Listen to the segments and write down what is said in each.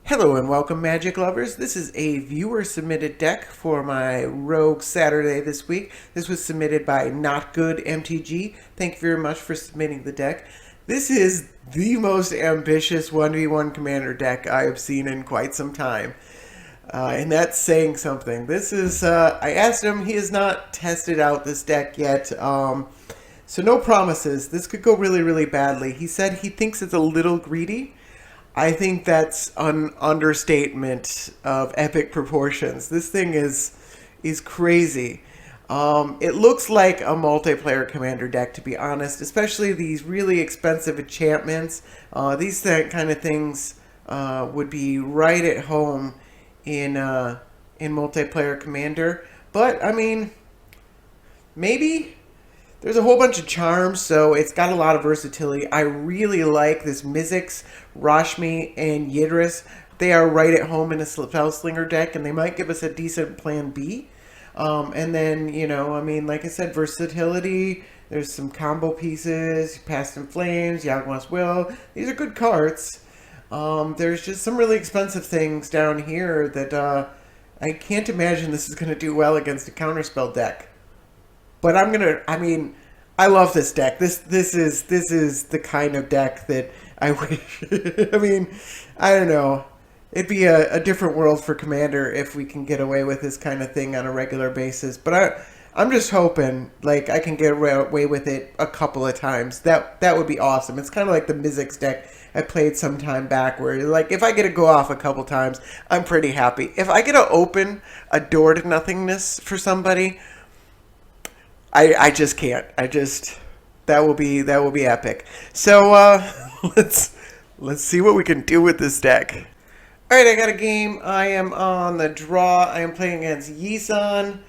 Hello and welcome, Magic lovers. This is a viewer submitted deck for my Rogue Saturday this week. This was submitted by Not Good MTG. Thank you very much for submitting the deck. This is the most ambitious 1v1 commander deck I have seen in quite some time. And that's saying something. This is, I asked him, he has not tested out this deck yet. So no promises. This could go really, really badly. He said he thinks it's a little greedy. I think that's an understatement of epic proportions. This thing is crazy. It looks like a multiplayer commander deck, to be honest, especially these really expensive enchantments. These kind of things would be right at home in multiplayer commander. But I mean, maybe. There's a whole bunch of charms, so it's got a lot of versatility. I really like this Mizzix, Rashmi, and Yidris. They are right at home in a Spellslinger deck, and they might give us a decent plan B. And then, you know, I mean, like I said, versatility. There's some combo pieces, Past in Flames, Yawgmoth's Will. These are good cards. There's just some really expensive things down here that I can't imagine this is going to do well against a counterspell deck. But I mean, I love this deck. This is the kind of deck that I wish. I mean, I don't know. It'd be a different world for Commander if we can get away with this kind of thing on a regular basis. But I'm just hoping like I can get away with it a couple of times. That would be awesome. It's kind of like the Mizzix deck I played some time back, where like if I get to go off a couple times, I'm pretty happy. If I get to open a door to nothingness for somebody, I just can't. That will be epic. So let's see what we can do with this deck. All right, I got a game. I am on the draw. I am playing against Yisan,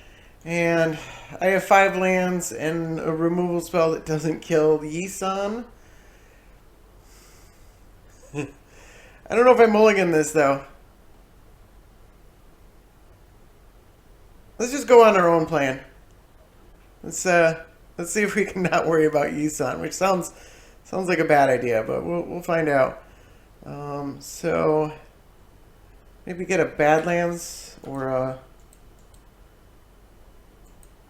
and I have 5 lands and a removal spell that doesn't kill Yisan. I don't know if I mulligan this though. Let's just go on our own plan. Let's see if we can not worry about Yisan, which sounds like a bad idea, but we'll find out. So maybe get a Badlands or a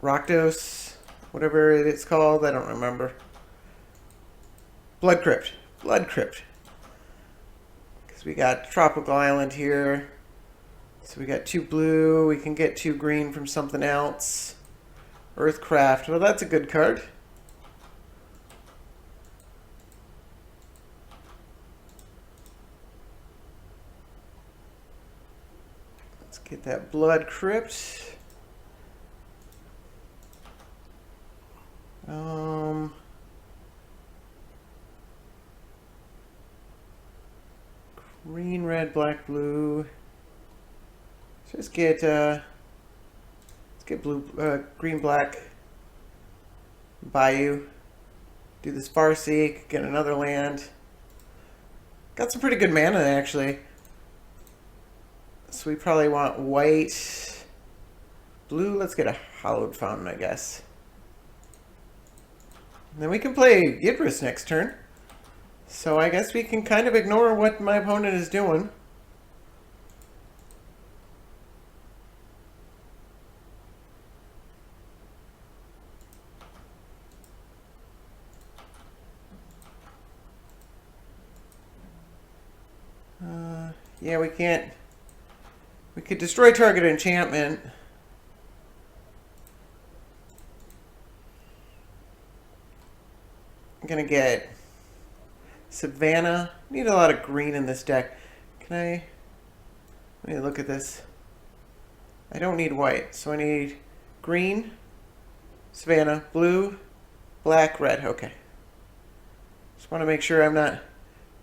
Rakdos, whatever it's called. I don't remember. Blood Crypt, because we got Tropical Island here. So we got 2 blue. We can get 2 green from something else. Earthcraft. Well, that's a good card. Let's get that Blood Crypt. Green, red, black, blue. Let's just get blue, green, black, Bayou. Do the Farseek, get another land. Got some pretty good mana, actually. So we probably want white. Blue, let's get a Hallowed Fountain, I guess. And then we can play Yidris next turn. So I guess we can kind of ignore what my opponent is doing. Yeah, we can't. We could destroy target enchantment. I'm gonna get Savannah. Need a lot of green in this deck. Can I? Let me look at this. I don't need white, so I need green, Savannah, blue, black, red. Okay. Just want to make sure I'm not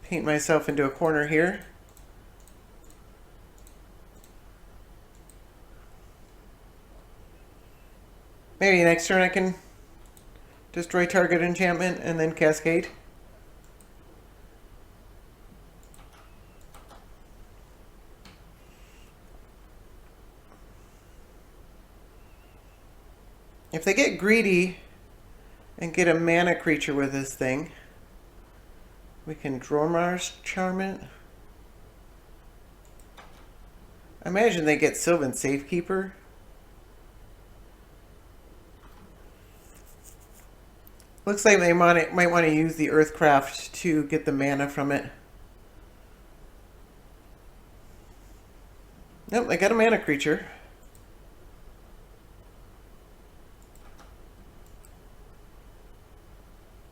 painting myself into a corner here. Maybe next turn I can destroy target enchantment and then cascade. If they get greedy and get a mana creature with this thing, we can Dromar's Charm it. I imagine they get Sylvan Safekeeper. Looks like they might want to use the Earthcraft to get the mana from it. Nope, they got a mana creature.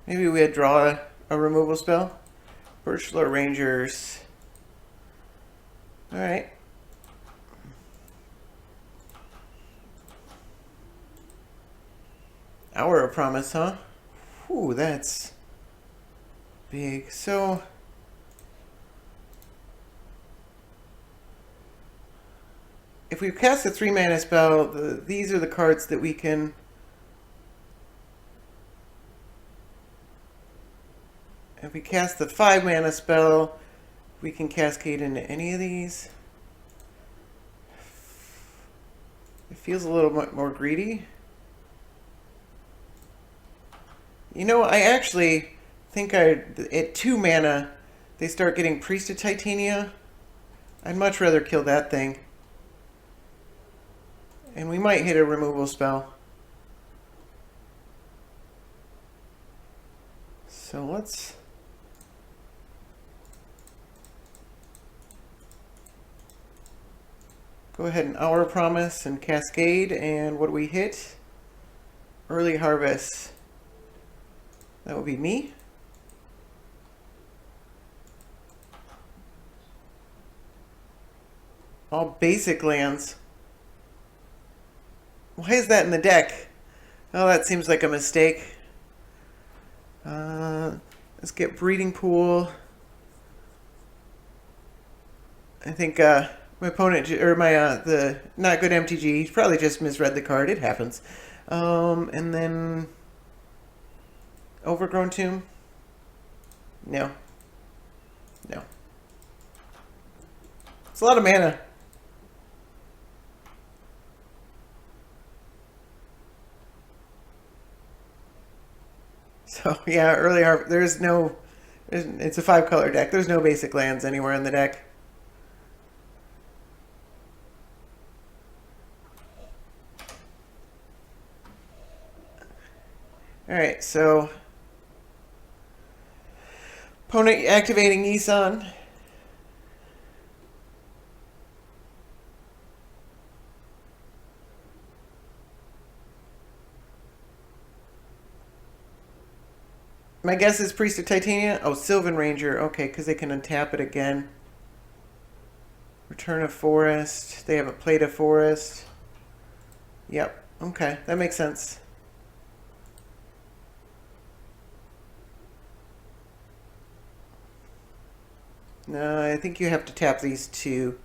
Maybe we'd draw a removal spell. Birchlore Rangers. Alright. Hour of Promise, huh? Whew, that's big. So if we cast a 3-mana spell, these are the cards that we can... If we cast the 5-mana spell, we can cascade into any of these. It feels a little more greedy. You know, I actually think at 2 mana, they start getting Priest of Titania. I'd much rather kill that thing. And we might hit a removal spell. So let's... go ahead and Hour Promise and Cascade. And what do we hit? Early Harvest. That would be me. All basic lands. Why is that in the deck? Oh, that seems like a mistake. Let's get Breeding Pool. I think my opponent, or my the not good MTG, he's probably just misread the card. It happens. And then Overgrown Tomb. No. No. It's a lot of mana. So yeah, early harvest. There's no. It's a 5-color deck. There's no basic lands anywhere in the deck. All right, so opponent activating Yisan. My guess is Priest of Titania. Oh, Sylvan Ranger. Okay, because they can untap it again. Return of Forest. They haven't played a Forest. Yep. Okay, that makes sense. No, I think you have to tap these two.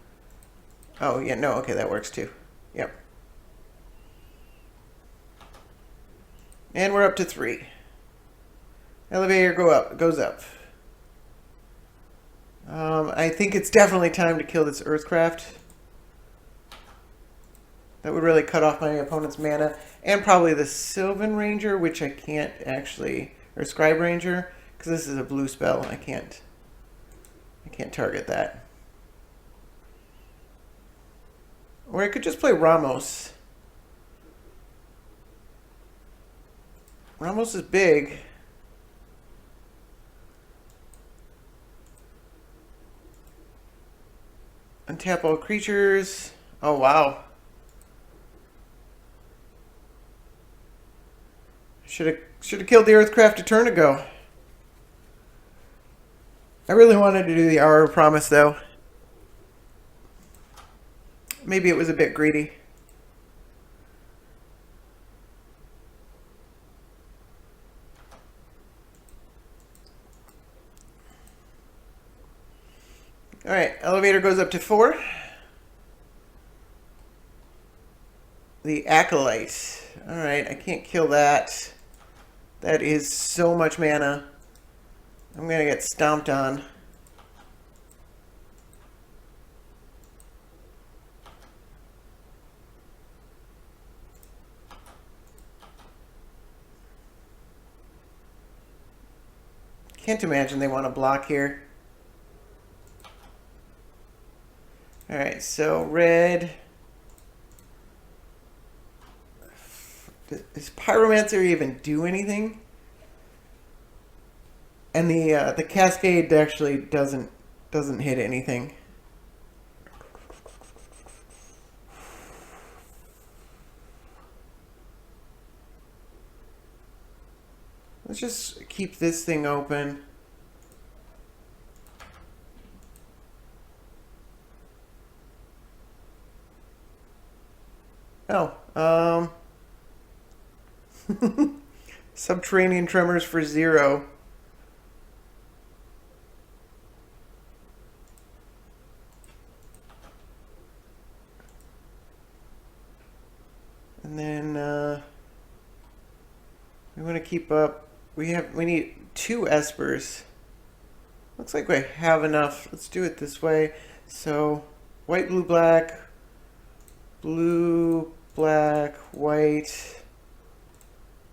Oh, yeah, no, okay, that works too. Yep. And we're up to 3. Elevator goes up. I think it's definitely time to kill this Earthcraft. That would really cut off my opponent's mana. And probably the Sylvan Ranger, which I can't actually... Or Scribe Ranger, because this is a blue spell. I can't target that. Or I could just play Ramos. Ramos is big. Untap all creatures. Oh, wow. Should have killed the Earthcraft a turn ago. I really wanted to do the Hour of Promise, though. Maybe it was a bit greedy. Alright, elevator goes up to 4. The Acolyte. Alright, I can't kill that. That is so much mana. I'm going to get stomped on. Can't imagine they want to block here. Alright, so red. Does Pyromancer even do anything? And the Cascade actually doesn't hit anything. Let's just keep this thing open. Oh, Subterranean Tremors for 0. And then we want to keep up. We need 2 Espers. Looks like we have enough. Let's do it this way. So white, blue, black, blue, black, white.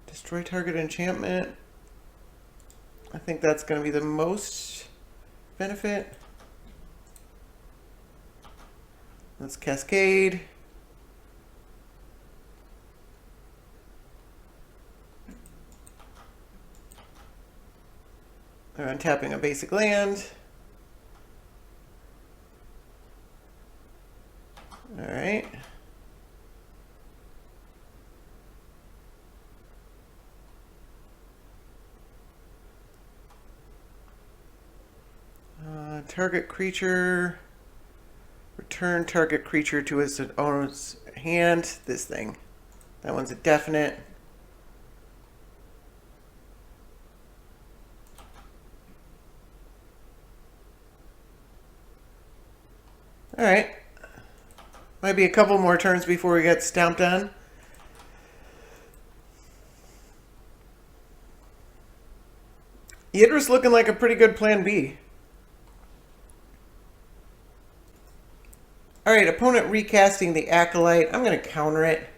Destroy target enchantment. I think that's going to be the most benefit. Let's Cascade. They're untapping a basic land. Alright. Target creature. Return target creature to its owner's hand. This thing. That one's a definite. Alright. Might be a couple more turns before we get stomped on. Yidra's looking like a pretty good plan B. Alright, opponent recasting the Acolyte. I'm going to counter it.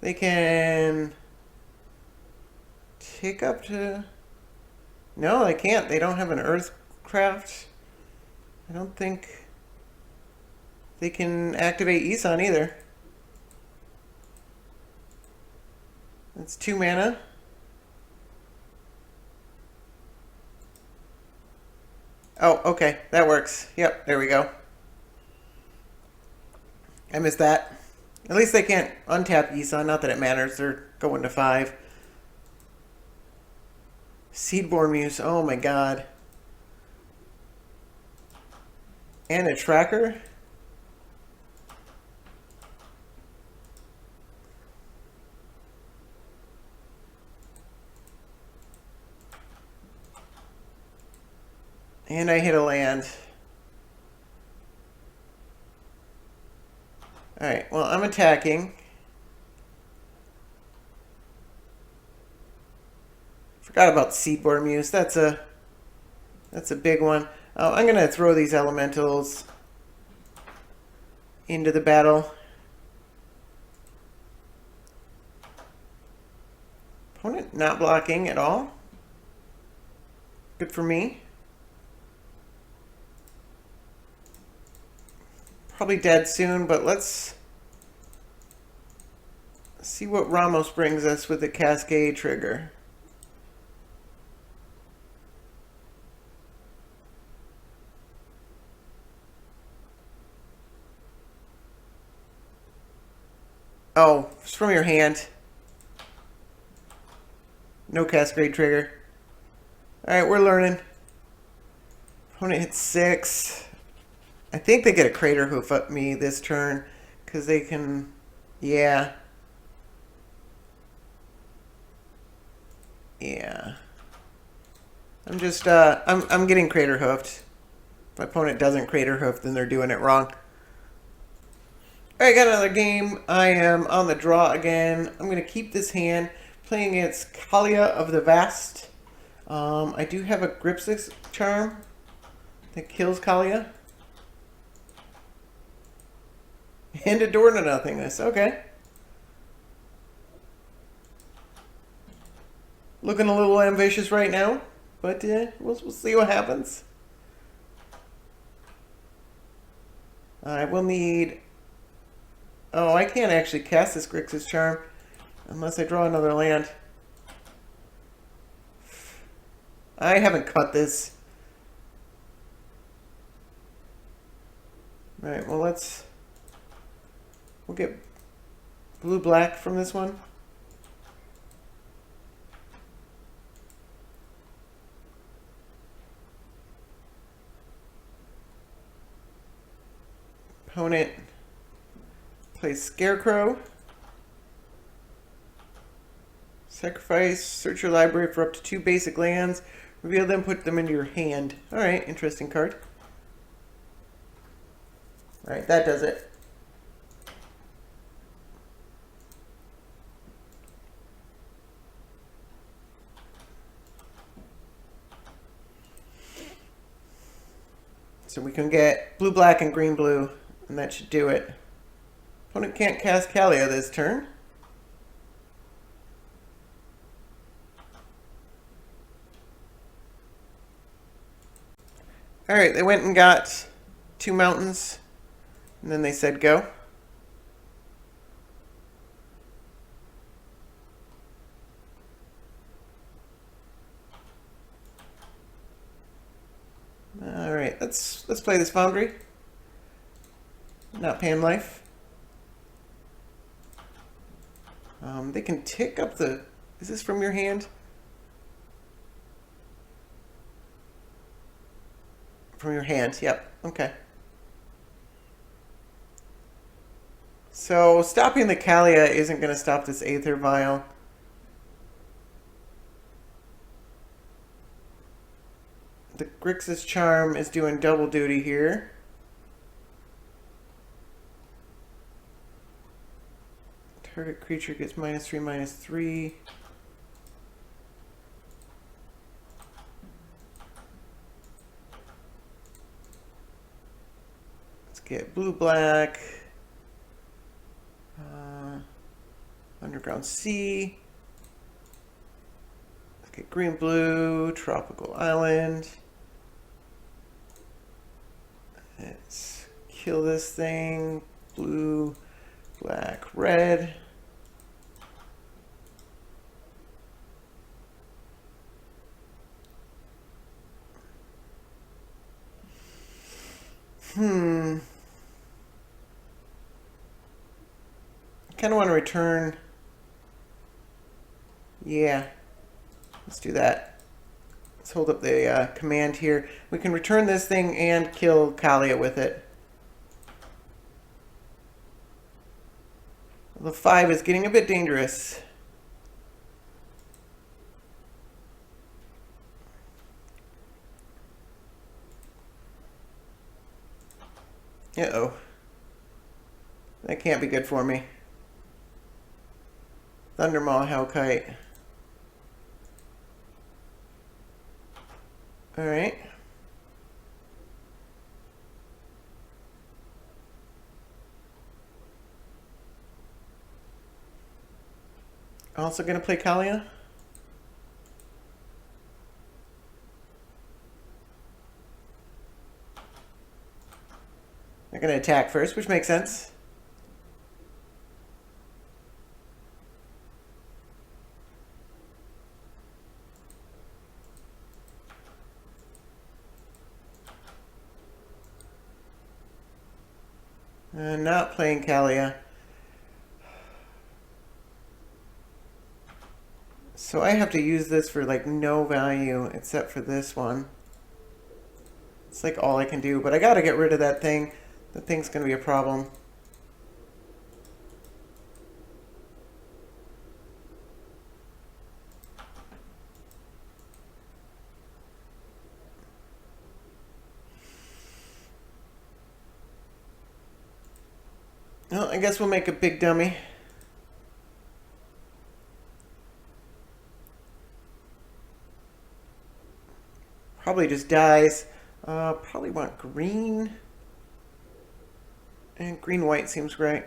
They can take up to... No, they can't. They don't have an Earthcraft. I don't think they can activate Yisan either. That's 2 mana. Oh, okay. That works. Yep, there we go. I missed that. At least they can't untap Yisan. Not that it matters. They're going to 5. Seedborn Muse. Oh my god. And a tracker? And I hit a land. Alright, well, I'm attacking. Forgot about Seedborn Muse. That's a big one. I'm going to throw these elementals into the battle. Opponent not blocking at all. Good for me. Probably dead soon, but let's see what Ramos brings us with the Cascade trigger. Oh, it's from your hand. No Cascade trigger. Alright, we're learning. Opponent hits 6. I think they get a Crater Hoof up me this turn, because they can, yeah. Yeah. I'm just, I'm getting Crater Hoofed. If my opponent doesn't Crater Hoof, then they're doing it wrong. Alright, got another game. I am on the draw again. I'm going to keep this hand, playing against Kaalia of the Vast. I do have a Gripsix charm that kills Kaalia. And a door to nothingness. Okay. Looking a little ambitious right now, but we'll see what happens. I will need... Oh, I can't actually cast this Grixis Charm unless I draw another land. I haven't cut this. Alright, well we'll get blue-black from this one. Opponent plays Scarecrow. Sacrifice, search your library for up to 2 basic lands. Reveal them, put them into your hand. Alright, interesting card. Alright, that does it. So we can get blue, black, and green, blue, and that should do it. Opponent can't cast Kaalia this turn. Alright, they went and got 2 mountains, and then they said go. Alright, let's play this Foundry. Not paying life. They can tick up the... Is this from your hand? From your hand, yep. Okay. So, stopping the Kaalia isn't going to stop this Aether Vial. The Grixis Charm is doing double duty here. Target creature gets -3/-3. Let's get blue-black. Underground Sea. Let's get green-blue. Tropical Island. Let's kill this thing. Blue, black, red. I kind of want to return. Yeah, let's do that. Let's hold up the command here. We can return this thing and kill Kaalia with it. The 5 is getting a bit dangerous. Uh-oh. That can't be good for me. Thundermaw Hellkite. Alright. Also gonna play Kaalia. They're gonna attack first, which makes sense. Not playing Kaalia. So I have to use this for like no value except for this one. It's like all I can do, but I gotta get rid of that thing. That thing's gonna be a problem. Well, I guess we'll make a big dummy. Probably just dies. Probably want green. And green-white seems great.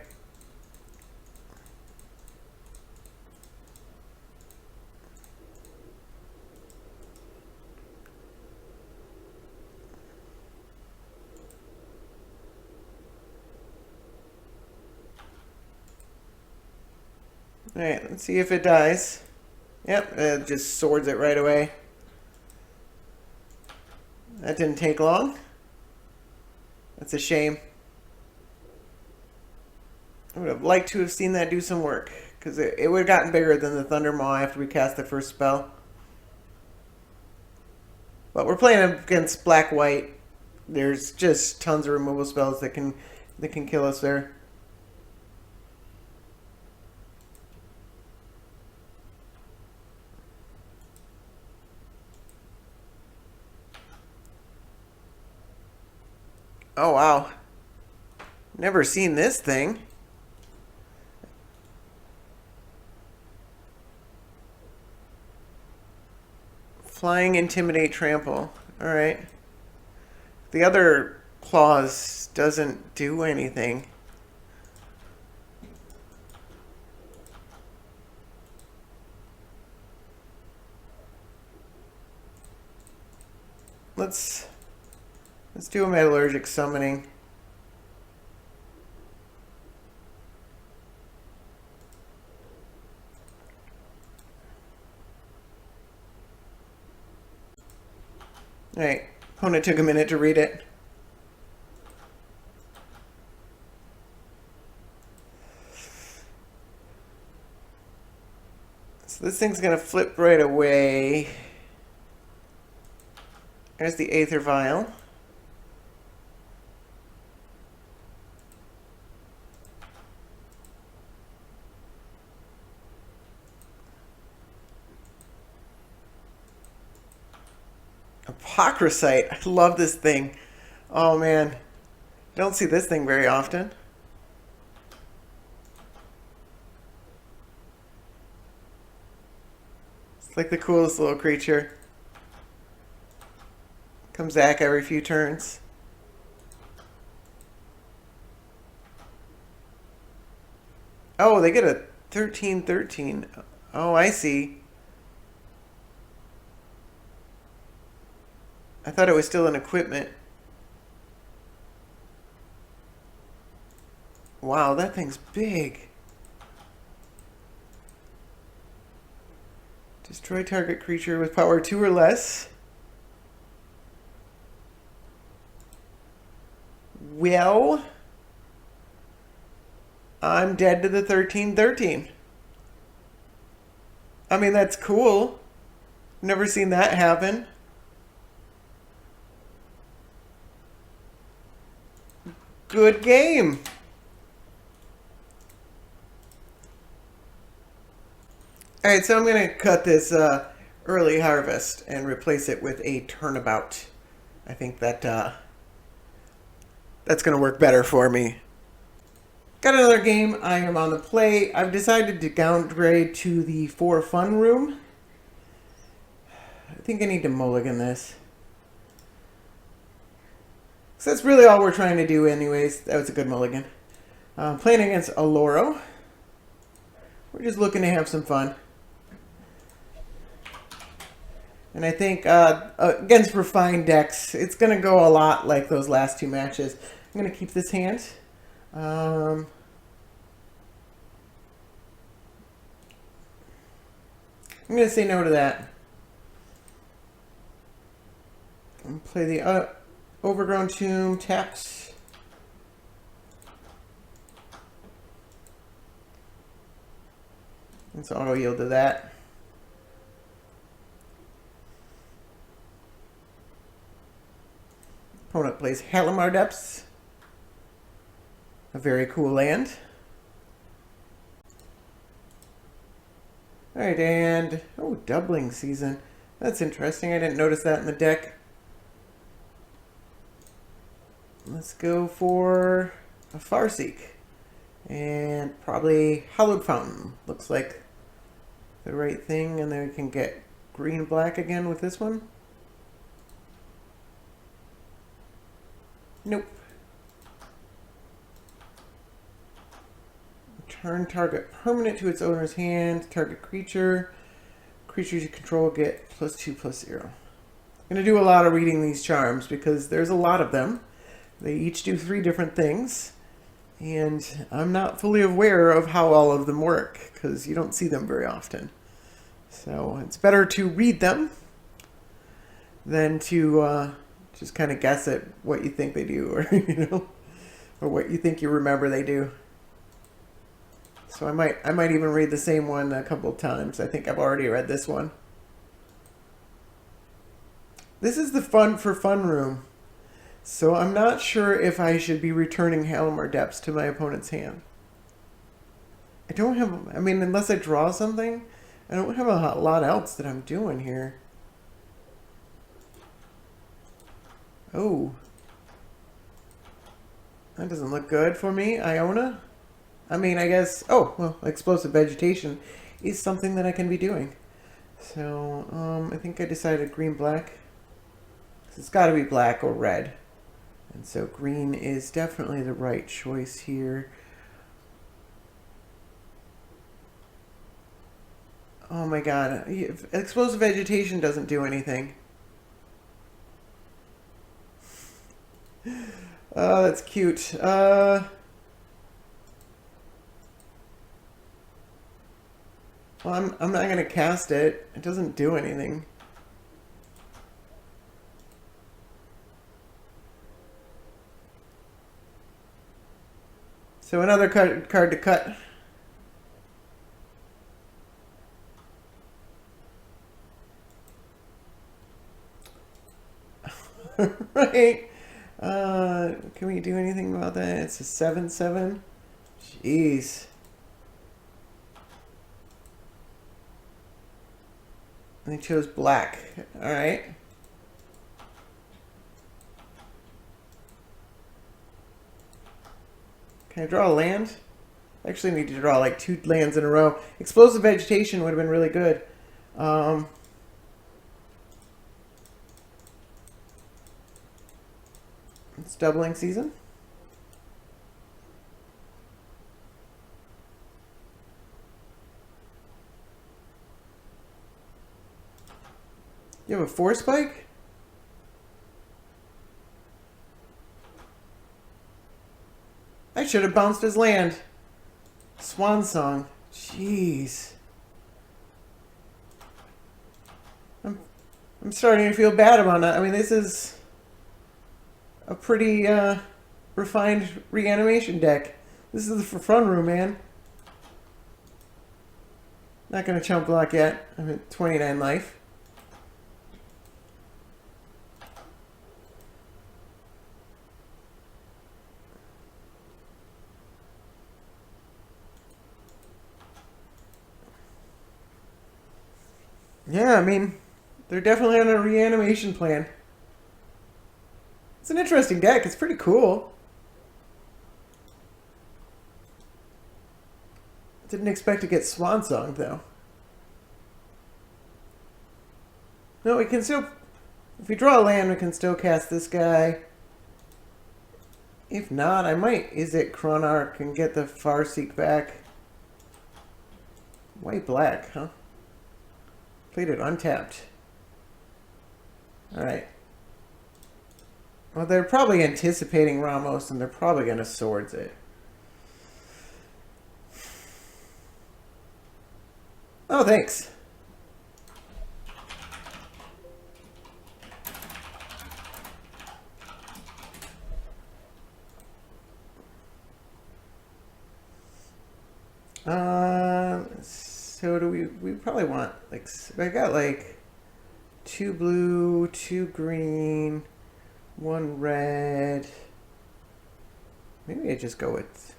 Alright, let's see if it dies. Yep, it just swords it right away. That didn't take long. That's a shame. I would have liked to have seen that do some work, because it would have gotten bigger than the Thunder Maw after we cast the first spell. But we're playing against black-white. There's just tons of removal spells that can kill us there. Oh wow. Never seen this thing. Flying, Intimidate, Trample. Alright. The other clause doesn't do anything. Let's do a Metallurgic Summoning. Alright, opponent took a minute to read it. So this thing's gonna flip right away. There's the Aether Vial. Apocryphite. I love this thing. Oh man. Don't see this thing very often. It's like the coolest little creature. Comes back every few turns. Oh, they get a 13/13. Oh, I see. I thought it was still an equipment. Wow, that thing's big. Destroy target creature with power 2 or less. Well, I'm dead to the 13/13. I mean, that's cool. Never seen that happen. Good game. Alright, so I'm going to cut this early harvest and replace it with a turnabout. I think that that's going to work better for me. Got another game. I am on the play. I've decided to downgrade to the For Fun room. I think I need to mulligan this. So that's really all we're trying to do anyways. That was a good mulligan. Playing against Oloro. We're just looking to have some fun. And I think against refined decks, it's going to go a lot like those last two matches. I'm going to keep this hand. I'm going to say no to that. And play the Overgrown Tomb, taps. Let's auto yield to that. Opponent plays Halimar Depths. A very cool land. Alright, and oh, Doubling Season. That's interesting. I didn't notice that in the deck. Let's go for a Farseek. And probably Hallowed Fountain. Looks like the right thing. And then we can get green-black again with this one. Nope. Turn target permanent to its owner's hand. Target creature. Creatures you control get +2/+0. I'm going to do a lot of reading these charms because there's a lot of them. They each do 3 different things. And I'm not fully aware of how all of them work because you don't see them very often. So it's better to read them than to just kind of guess at what you think they do, or or what you think you remember they do. So I might even read the same one a couple of times. I think I've already read this one. This is the fun for fun room. So I'm not sure if I should be returning Halimar Depths to my opponent's hand. I don't have, I mean, unless I draw something, I don't have a lot else that I'm doing here. Oh. That doesn't look good for me, Iona. I mean, I guess, oh, well, explosive vegetation is something that I can be doing. So, I think I decided green-black. It's got to be black or red. And so green is definitely the right choice here. Oh my god. Explosive vegetation doesn't do anything. Oh, that's cute. Well, I'm not going to cast it. It doesn't do anything. So another card to cut. Right. Can we do anything about that? It's a 7/7. Jeez. And they chose black. All right. Can I draw a land? I actually need to draw like 2 lands in a row. Explosive vegetation would have been really good. It's doubling season. You have a 4 spike? I should have bounced his land. Swan Song. Jeez. I'm starting to feel bad about that. I mean, this is a pretty refined reanimation deck. This is the for fun room, man. Not going to chump block yet. I'm at 29 life. Yeah, I mean, they're definitely on a reanimation plan. It's an interesting deck. It's pretty cool. Didn't expect to get Swan Song, though. No, we can still... If we draw a land, we can still cast this guy. If not, I might Izzet Chronarch and get the Farseek back. White-black, huh? Played it untapped. Alright. Well, they're probably anticipating Ramos, and they're probably going to swords it. Oh, thanks. So do we probably want, like, I got like 2 blue, 2 green, 1 red. Maybe I just go with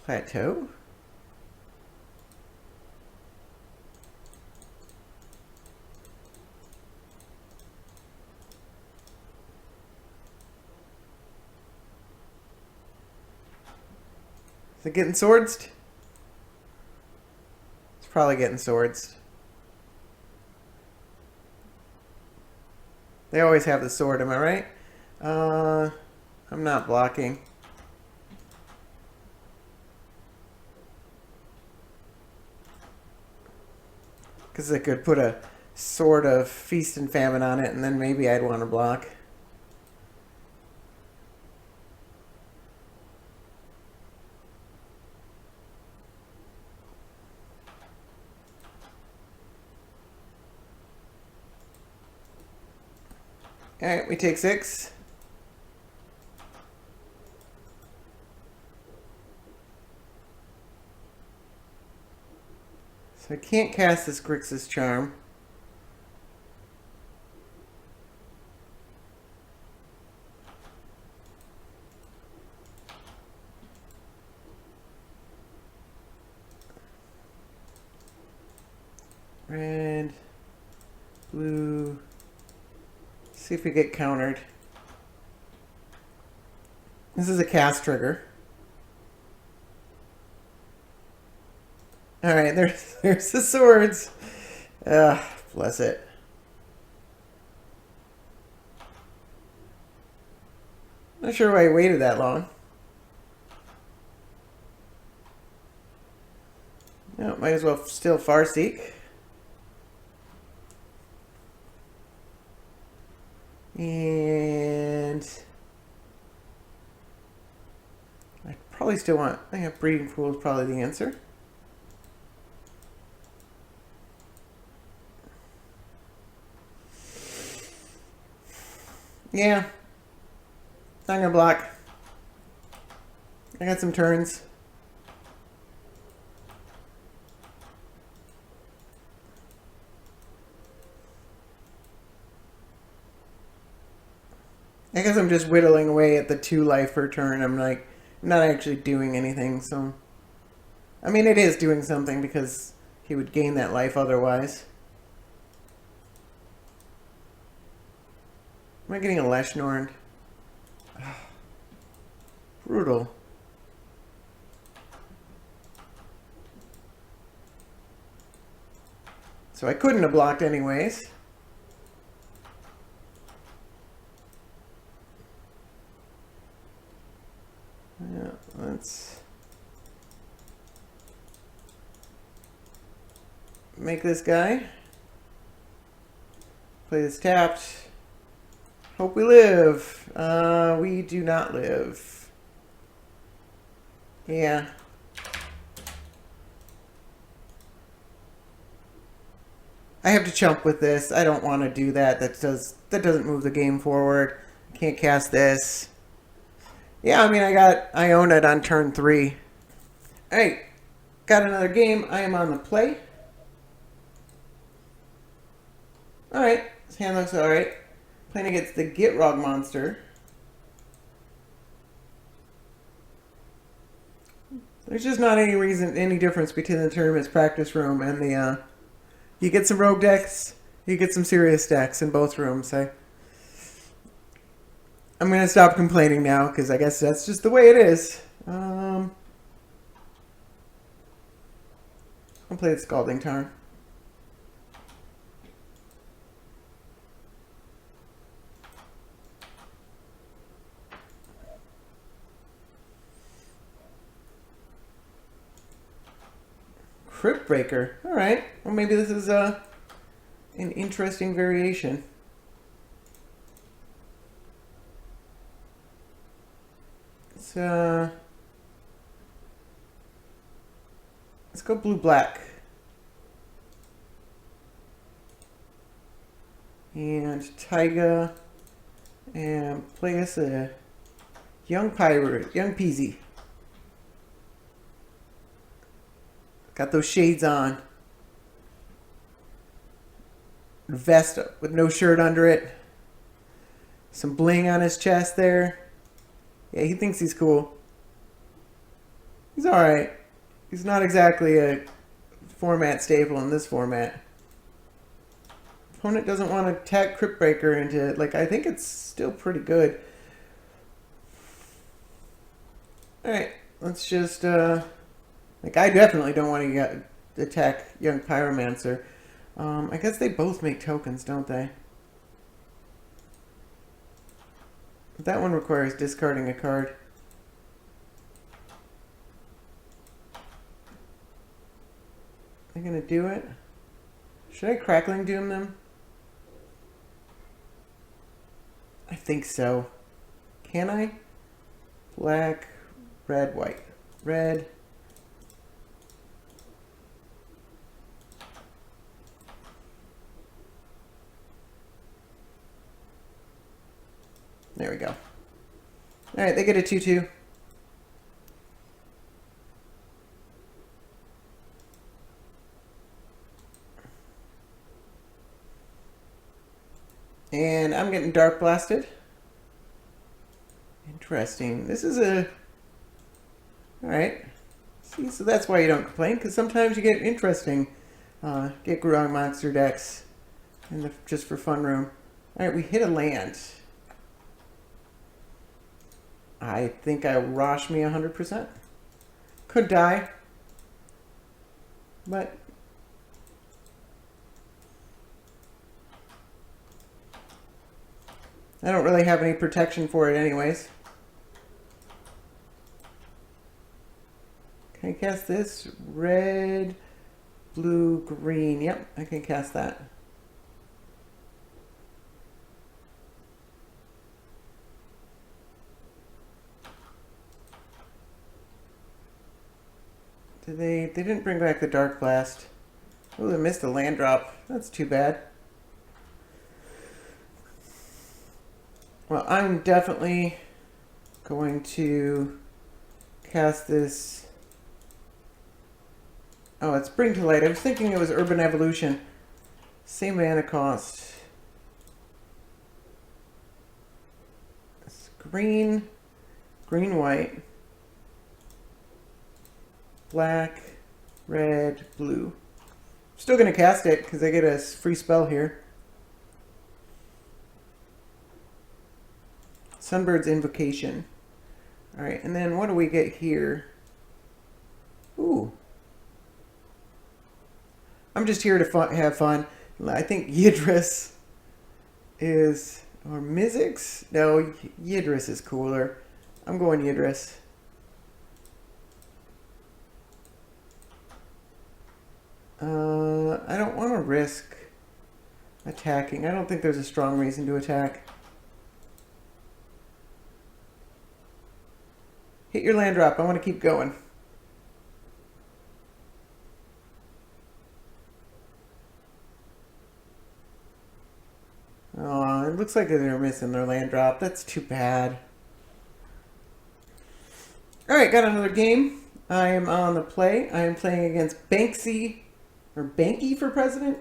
Plateau. Is it getting swords? It's probably getting swords. They always have the sword, am I right? I'm not blocking. Because I could put a Sword of Feast and Famine on it, and then maybe I'd want to block. Alright, we take 6. So I can't cast this Grixis Charm. Red, blue. See if we get countered. This is a cast trigger. Alright, there's the swords. Bless it. Not sure why I waited that long. No, might as well still Farseek. And I probably still want, I think Breeding Pool is probably the answer. Yeah. Not gonna block. I got some turns. I guess I'm just whittling away at the 2 life per turn. I'm like, not actually doing anything, so. I mean, it is doing something because he would gain that life otherwise. Am I getting a Leshnorn? Brutal. So I couldn't have blocked anyways. Yeah, let's make this guy. Play this tapped. Hope we live. We do not live. Yeah. I have to chump with this. I don't want to do that. That doesn't move the game forward. Can't cast this. Yeah, I mean, I own it on turn 3. Alright, got another game. I am on the play. Alright, this hand looks alright. Playing against the Gitrog monster. There's just not any difference between the tournament's practice room and the, you get some rogue decks, you get some serious decks in both rooms. I'm going to stop complaining now, because I guess that's just the way it is. I'll play the Scalding Tarn. Crypt Breaker. Alright. Well, maybe this is an interesting variation. Let's go blue-black. And Taiga. And play us a young pirate, young Peasy. Got those shades on. Vest with no shirt under it. Some bling on his chest there. Yeah, he thinks he's cool. He's alright. He's not exactly a format staple in this format. Opponent doesn't want to attack Crypt Breaker into it. Like, I think it's still pretty good. Alright, let's just, like, I definitely don't want to attack Young Pyromancer. I guess they both make tokens, don't they? That one requires discarding a card. They're gonna do it? Should I Crackling Doom them? I think so. Can I? Black, red, white. Red. There we go. Alright, they get a 2-2. And I'm getting Dark Blasted. Interesting. This is a... Alright. See, so that's why you don't complain, because sometimes you get interesting. Get Grog monster decks just for fun room. Alright, we hit a land. I think I Rosh me 100%. Could die. But... I don't really have any protection for it anyways. Can I cast this? Red, blue, green. Yep, I can cast that. They didn't bring back the Dark Blast. Oh, they missed a land drop. That's too bad. Well, I'm definitely going to cast this. Oh, it's Bring to Light. I was thinking it was Urban Evolution. Same mana cost. It's green, green, white, black, red, blue. Still going to cast it because I get a free spell here. Sunbird's Invocation. Alright, and then what do we get here? Ooh. I'm just here to have fun. I think Yidris is... Or Mizzix? No, Yidris is cooler. I'm going Yidris. I don't want to risk attacking. I don't think there's a strong reason to attack. Hit your land drop. I want to keep going. Oh, it looks like they're missing their land drop. That's too bad. Alright, got another game. I am on the play. I am playing against Banksy, or Banky for president.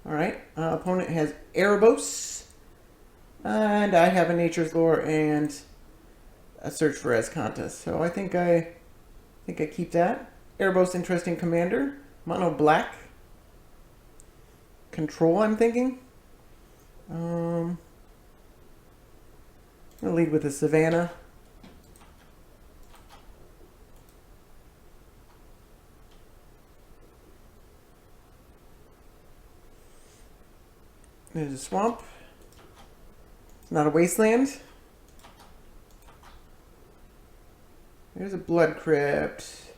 Alright, opponent has Erebos. And I have a Nature's Lore and a Search for Ez contest. So I think I keep that. Erebos, interesting commander. Mono black. Control, I'm thinking. I'm gonna lead with a Savannah. There's a swamp. It's not a wasteland. There's a Blood Crypt.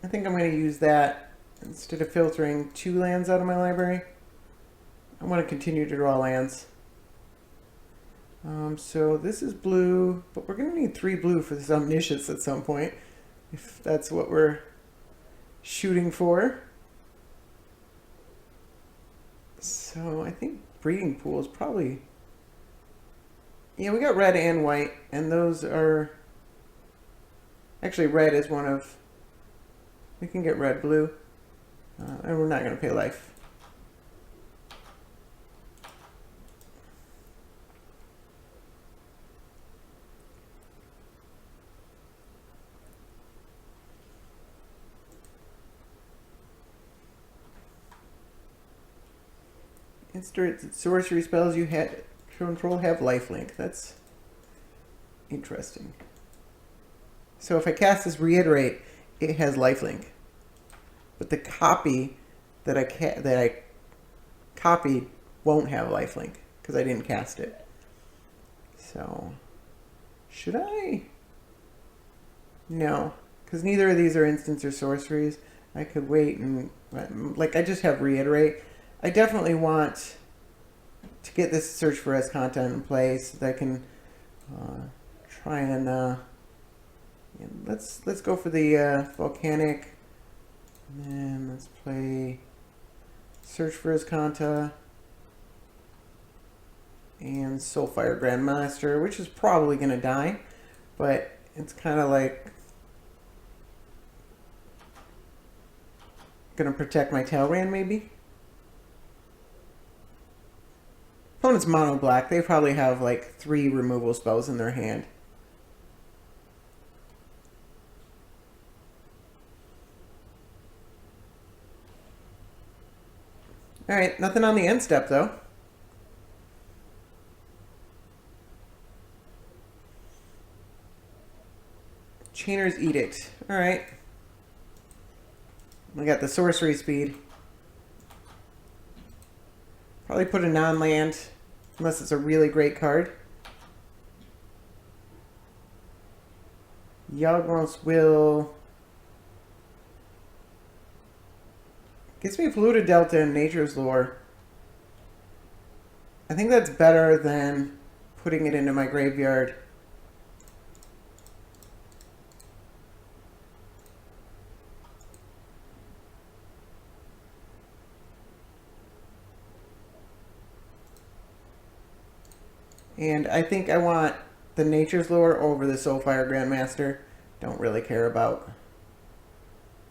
I think I'm going to use that instead of filtering 2 lands out of my library. I want to continue to draw lands. So this is blue, but we're going to need 3 blue for this Omniscience at some point, if that's what we're shooting for. So I think Breeding Pool is probably... Yeah, we got red and white, and those are... Actually, red is one of... We can get red, blue, and we're not going to pay life. Instant sorcery spells you control have lifelink. That's interesting. So if I cast this Reiterate, it has lifelink, but the copy that I copied won't have lifelink because I didn't cast it. So should I? No, because neither of these are instants or sorceries. I could wait and, like, I just have reiterate. I definitely want to get this search for S content in place so that I can try and yeah, let's go for the volcanic, and then let's play search for his Kanta and Soulfire Grandmaster, which is probably going to die, but it's kind of like going to protect my Talrand maybe. Opponent's mono black. They probably have like 3 removal spells in their hand. Alright, nothing on the end step though. Chainer's Edict. Alright. We got the sorcery speed. Probably put a non-land, unless it's a really great card. Yawgmoth's Will. Gets me Polluted Delta and Nature's Lore. I think that's better than putting it into my graveyard. And I think I want the Nature's Lore over the Soulfire Grandmaster. Don't really care about.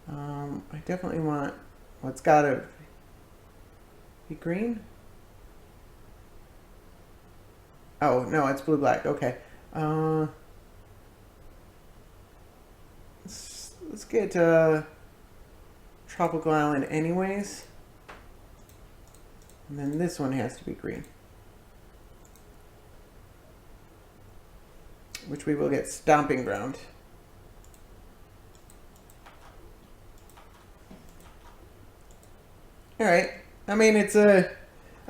I definitely want. Well, it's gotta be green. Oh no, it's blue-black. Okay. Let's get Tropical Island anyways. And then this one has to be green. Which we will get Stomping Ground. Alright. I mean, it's a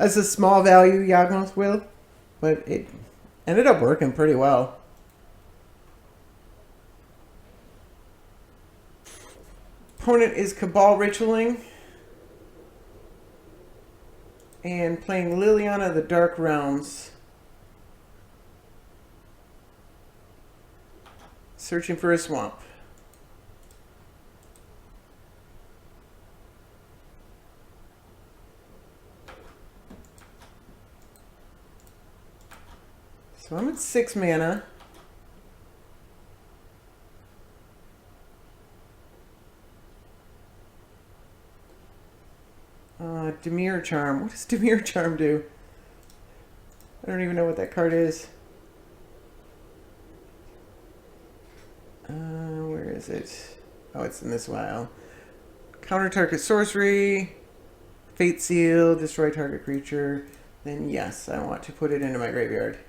small value Yawgmoth's Will, but it ended up working pretty well. Opponent is Cabal Ritualing and playing Liliana of the Dark Realms. Searching for a swamp. So I'm at 6 mana. Demir Charm. What does Demir Charm do? I don't even know what that card is. Where is it? Oh, it's in this vial. Counter target sorcery, Fate Seal, destroy target creature. Then yes, I want to put it into my graveyard.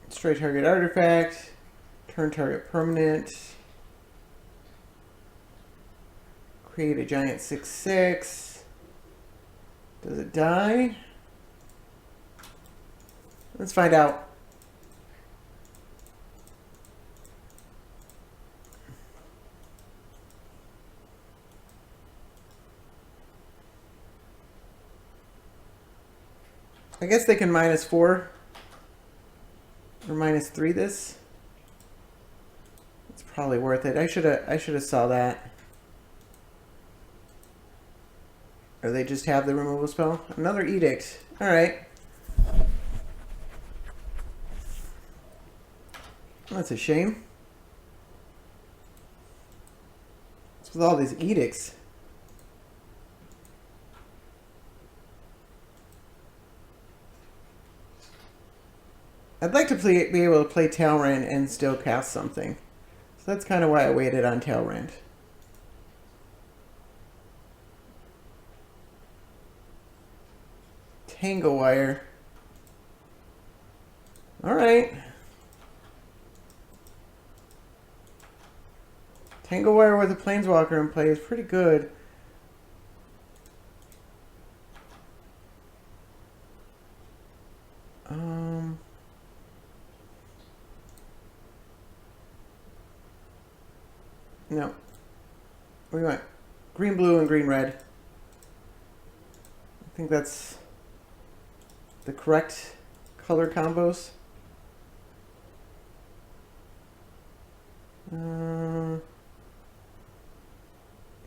Destroy target artifact, turn target permanent, create a giant 6/6. Does it die? Let's find out. I guess they can -4 or -3 this. It's probably worth it. I should have saw that. Or they just have the removal spell. Another Edict. All right. That's a shame. What's with all these edicts? I'd like to be able to play Talrand and still cast something. So that's kind of why I waited on Talrand. Tangle Wire. Alright. Tangle Wire with a Planeswalker in play is pretty good. No. We want green, blue, and green, red. I think that's the correct color combos.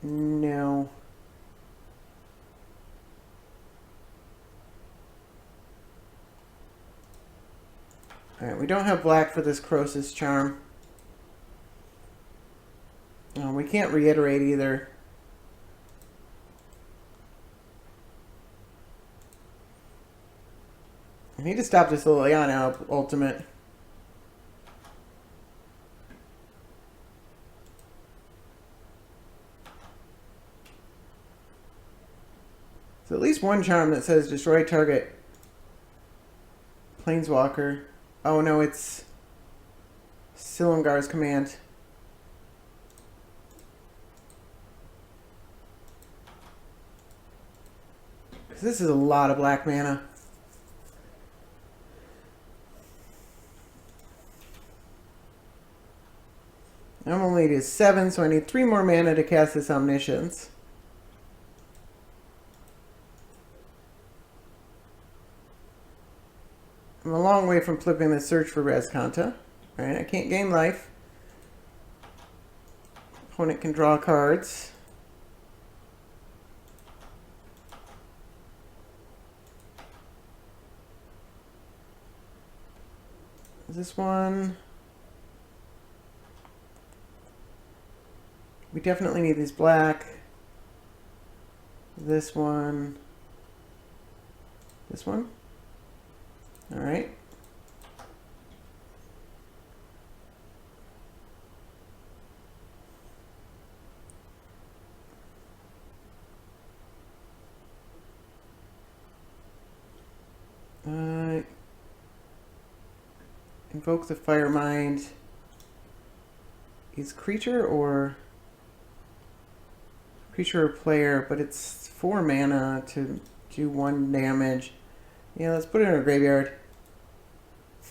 No. Alright, we don't have black for this Croesus charm. We can't reiterate either. I need to stop this Liliana ultimate. So at least one charm that says destroy target Planeswalker. Oh no, it's Silumgar's command. This is a lot of black mana. I'm only to 7, so I need 3 more mana to cast this Omniscience. I'm a long way from flipping the Search for Rezkanta. Alright, I can't gain life. Opponent can draw cards. This one. We definitely need these black. This one. This one. All right. Invoke the Fire Mind. Is creature or player, but it's 4 mana to do 1 damage. Yeah, let's put it in our graveyard.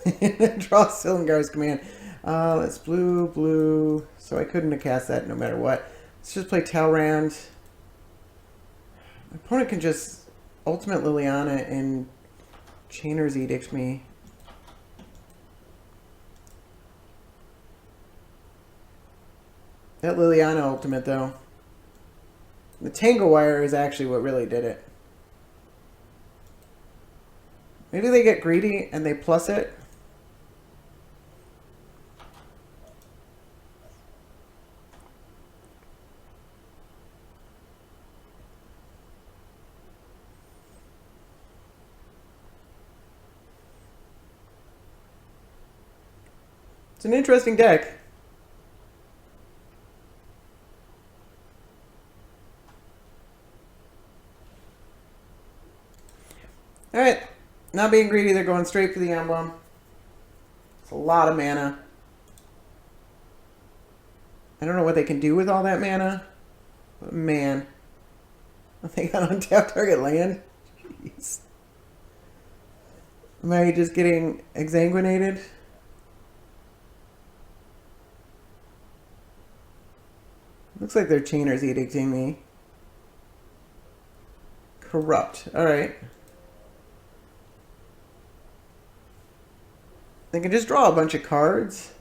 Draw Silumgar's command. Let's blue. So I couldn't have cast that no matter what. Let's just play Talrand. My opponent can just Ultimate Liliana and Chainer's Edict me. That Liliana ultimate, though. The Tangle Wire is actually what really did it. Maybe they get greedy and they plus it. It's an interesting deck. Alright, not being greedy, they're going straight for the emblem. It's a lot of mana. I don't know what they can do with all that mana, but man. They got untapped target land? Jeez. Am I just getting exsanguinated? Looks like they're Chainer's Edicting me. Corrupt. Alright. They can just draw a bunch of cards.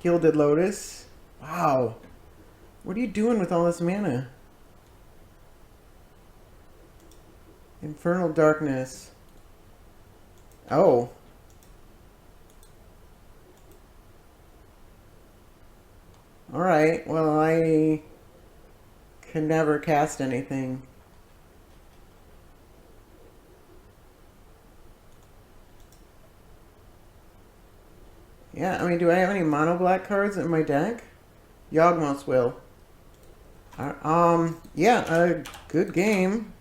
Gilded Lotus. Wow. What are you doing with all this mana? Infernal Darkness. Oh. Alright, well, I can never cast anything. Yeah, I mean, do I have any mono black cards in my deck? Yawgmoth's Will. Yeah, a good game.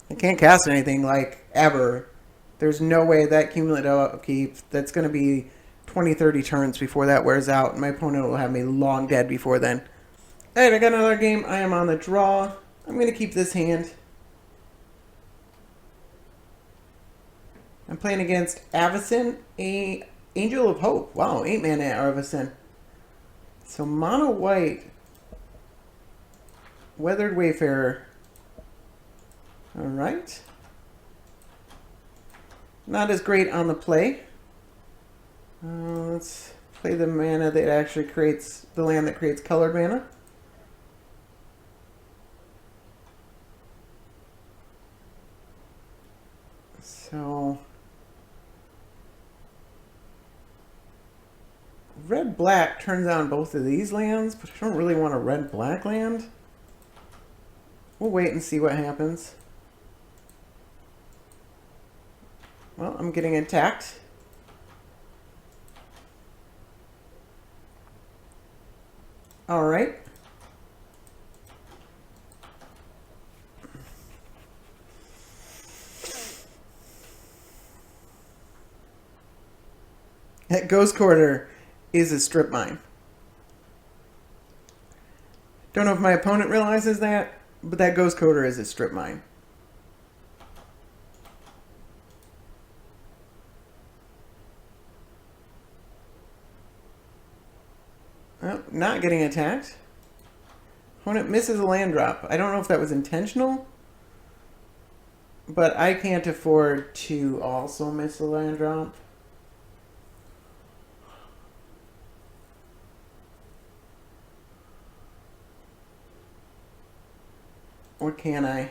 I can't cast anything, like, ever. There's no way that cumulative upkeep, that's going to be 20, 30 turns before that wears out, and my opponent will have me long dead before then. Alright, I got another game. I am on the draw. I'm going to keep this hand. I'm playing against Avacyn, a Angel of Hope. Wow, 8-mana Avacyn. So mono white. Weathered Wayfarer. Alright. Not as great on the play. Let's play the mana that actually creates the land that creates colored mana. So red-black turns on both of these lands, but I don't really want a red-black land. We'll wait and see what happens. Well, I'm getting attacked. Alright. That Ghost Quarter is a strip mine. Don't know if my opponent realizes that, but that Ghost Quarter is a strip mine. Well, not getting attacked. Opponent misses a land drop. I don't know if that was intentional, but I can't afford to also miss a land drop. Or can I?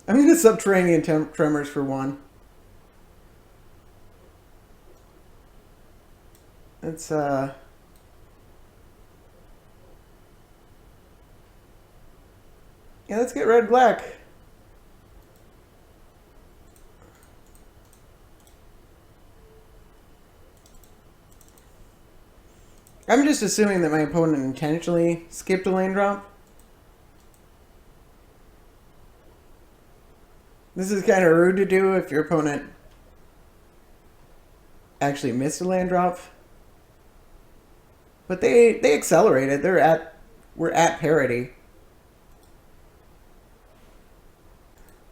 I'm going to Subterranean Tremors for 1. It's, yeah, let's get red-black. I'm just assuming that my opponent intentionally skipped a land drop. This is kind of rude to do if your opponent actually missed a land drop. But they accelerated. We're at parity.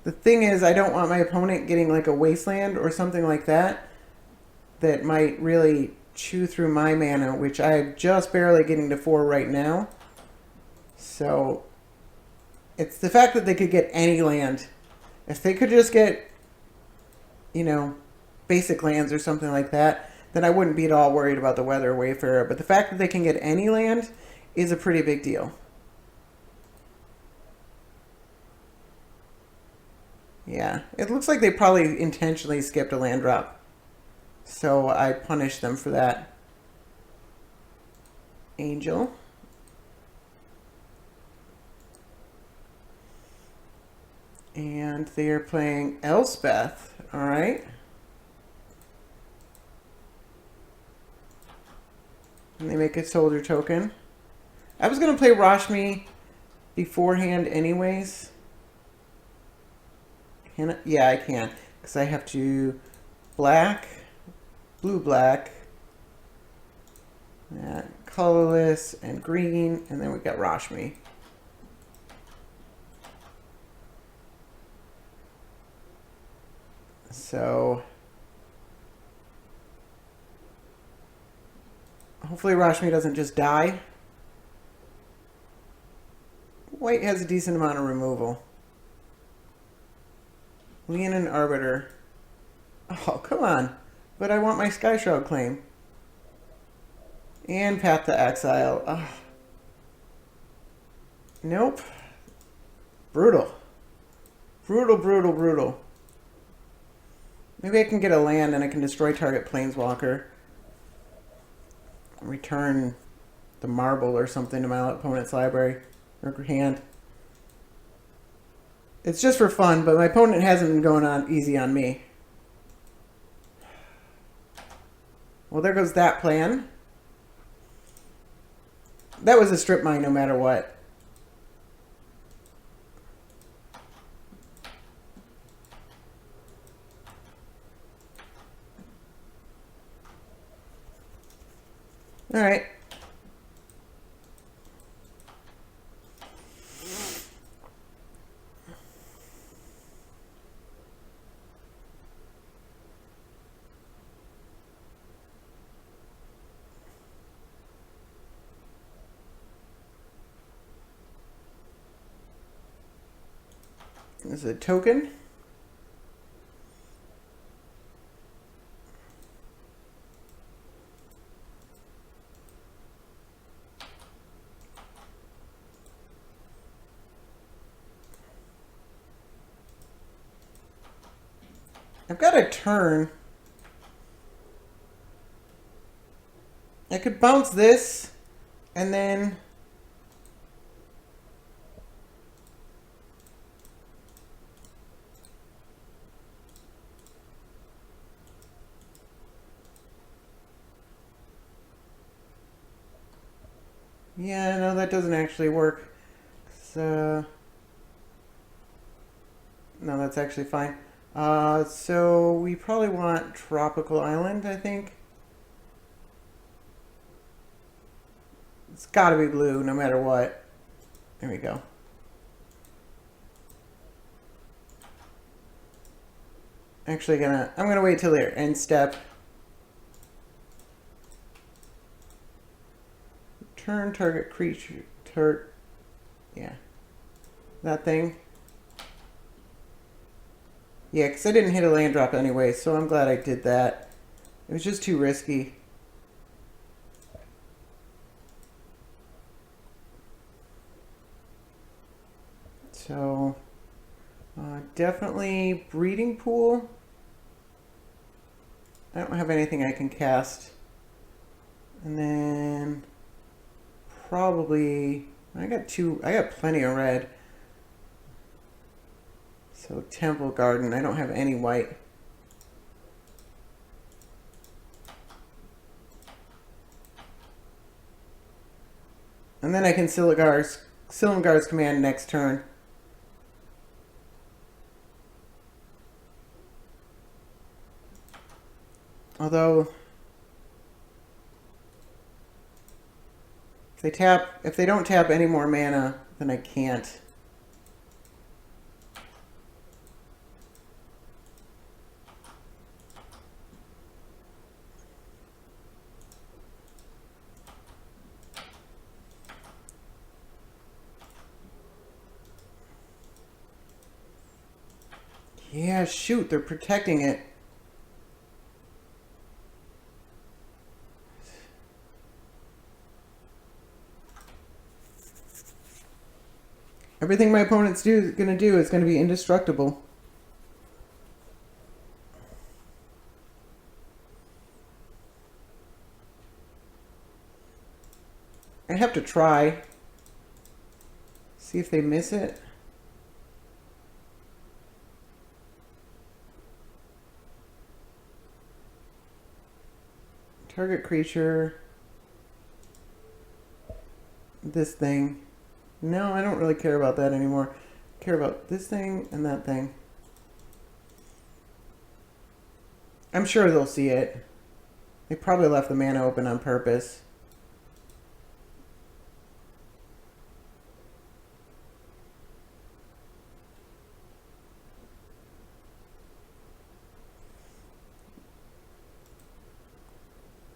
The thing is, I don't want my opponent getting like a wasteland or something like that that might really chew through my mana, which I'm just barely getting to 4 right now. So it's the fact that they could get any land. If they could just get, you know, basic lands or something like that, then I wouldn't be at all worried about the Weather Wayfarer. But the fact that they can get any land is a pretty big deal. Yeah, it looks like they probably intentionally skipped a land drop. So I punished them for that. Angel. And they are playing Elspeth. Alright. And they make a soldier token. I was going to play Rashmi beforehand anyways. Can I? Yeah, I can. Because I have to black, blue, black, colorless, and green. And then we got Rashmi. So hopefully Rashmi doesn't just die. White has a decent amount of removal. Leonin Arbiter. Oh, come on. But I want my Sky Shroud claim. And Path to Exile. Oh. Nope. Brutal. Brutal, brutal, brutal. Maybe I can get a land and I can destroy target Planeswalker. Return the marble or something to my opponent's library or hand. It's just for fun, but my opponent hasn't been going on easy on me. Well, there goes that plan. That was a strip mine no matter what. Alright. This is a token. I've got a turn. I could bounce this, and then... Yeah, no, that doesn't actually work. So... No, that's actually fine. So we probably want Tropical Island, I think. It's gotta be blue, no matter what. There we go. Actually I'm gonna wait till their end step. Turn target creature, yeah. That thing. Yeah, because I didn't hit a land drop anyway, so I'm glad I did that. It was just too risky. So, definitely breeding pool. I don't have anything I can cast. And then probably I got plenty of red. So Temple Garden, I don't have any white. And then I can Silumgar's command next turn. Although if they don't tap any more mana, then I can't. Yeah, shoot, they're protecting it. Everything my opponent's gonna do is gonna be indestructible. I have to try. See if they miss it. Target creature. This thing. No, I don't really care about that anymore. I care about this thing and that thing. I'm sure they'll see it. They probably left the mana open on purpose.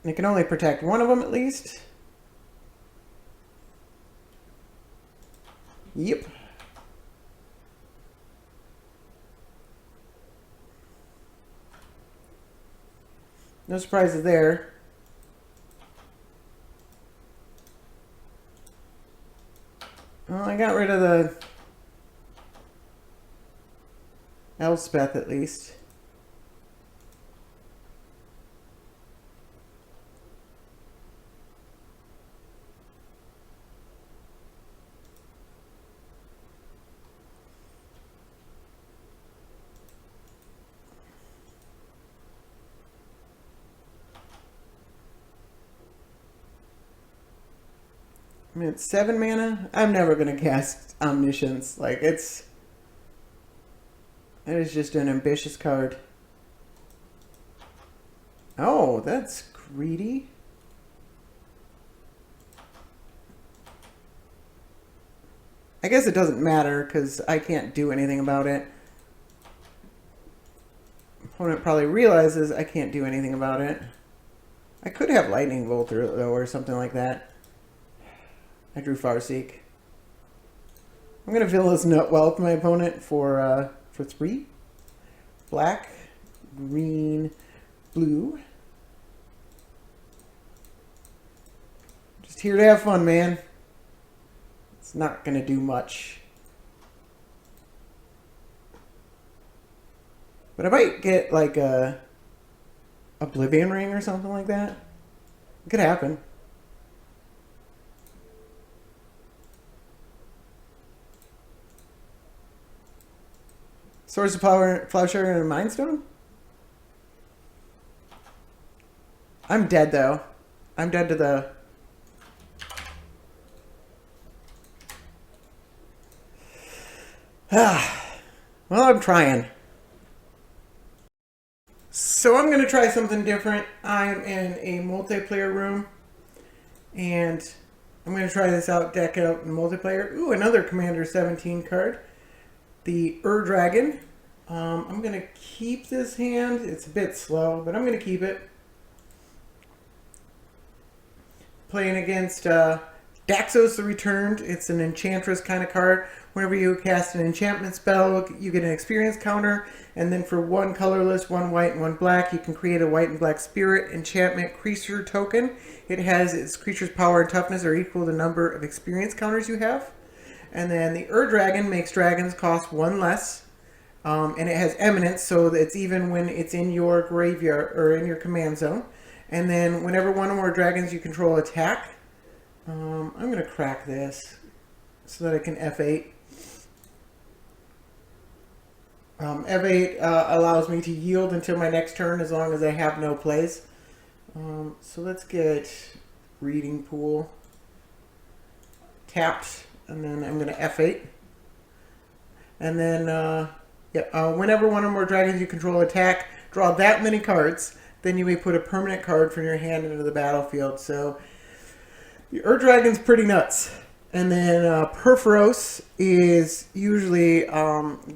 They can only protect one of them at least. Yep. No surprises there. Well, I got rid of the Elspeth at least. I mean, it's 7 mana. I'm never going to cast Omniscience. Like, it is just an ambitious card. Oh, that's greedy. I guess it doesn't matter because I can't do anything about it. Opponent probably realizes I can't do anything about it. I could have Lightning Bolt though, or something like that. I drew Farseek. I'm gonna Villa's Nut Wealth my opponent for 3. Black, green, blue. Just here to have fun, man. It's not gonna do much. But I might get like a Oblivion Ring or something like that. It could happen. Source of Power, Plowshare, and a Mind Stone? I'm dead, though. I'm dead to the... Well, I'm trying. So I'm going to try something different. I'm in a multiplayer room. And I'm going to try this out, deck it out in multiplayer. Ooh, another Commander 17 card. The Dragon. I'm going to keep this hand. It's a bit slow, but I'm going to keep it. Playing against Daxos the Returned. It's an Enchantress kind of card. Whenever you cast an enchantment spell, you get an experience counter. And then for 1 colorless, 1 white, and 1 black, you can create a white and black spirit enchantment creature token. It has its creature's power and toughness are equal to the number of experience counters you have. And then the Dragon makes dragons cost 1 less. And it has eminence, so that it's even when it's in your graveyard or in your command zone. And then whenever one or more dragons you control attack, I'm going to crack this so that I can F8. F8 allows me to yield until my next turn as long as I have no plays. So let's get Reading Pool tapped, and then I'm going to F8. And then, whenever one or more dragons you control attack, draw that many cards, then you may put a permanent card from your hand into the battlefield. So the Dragon's pretty nuts. And then Perforos is usually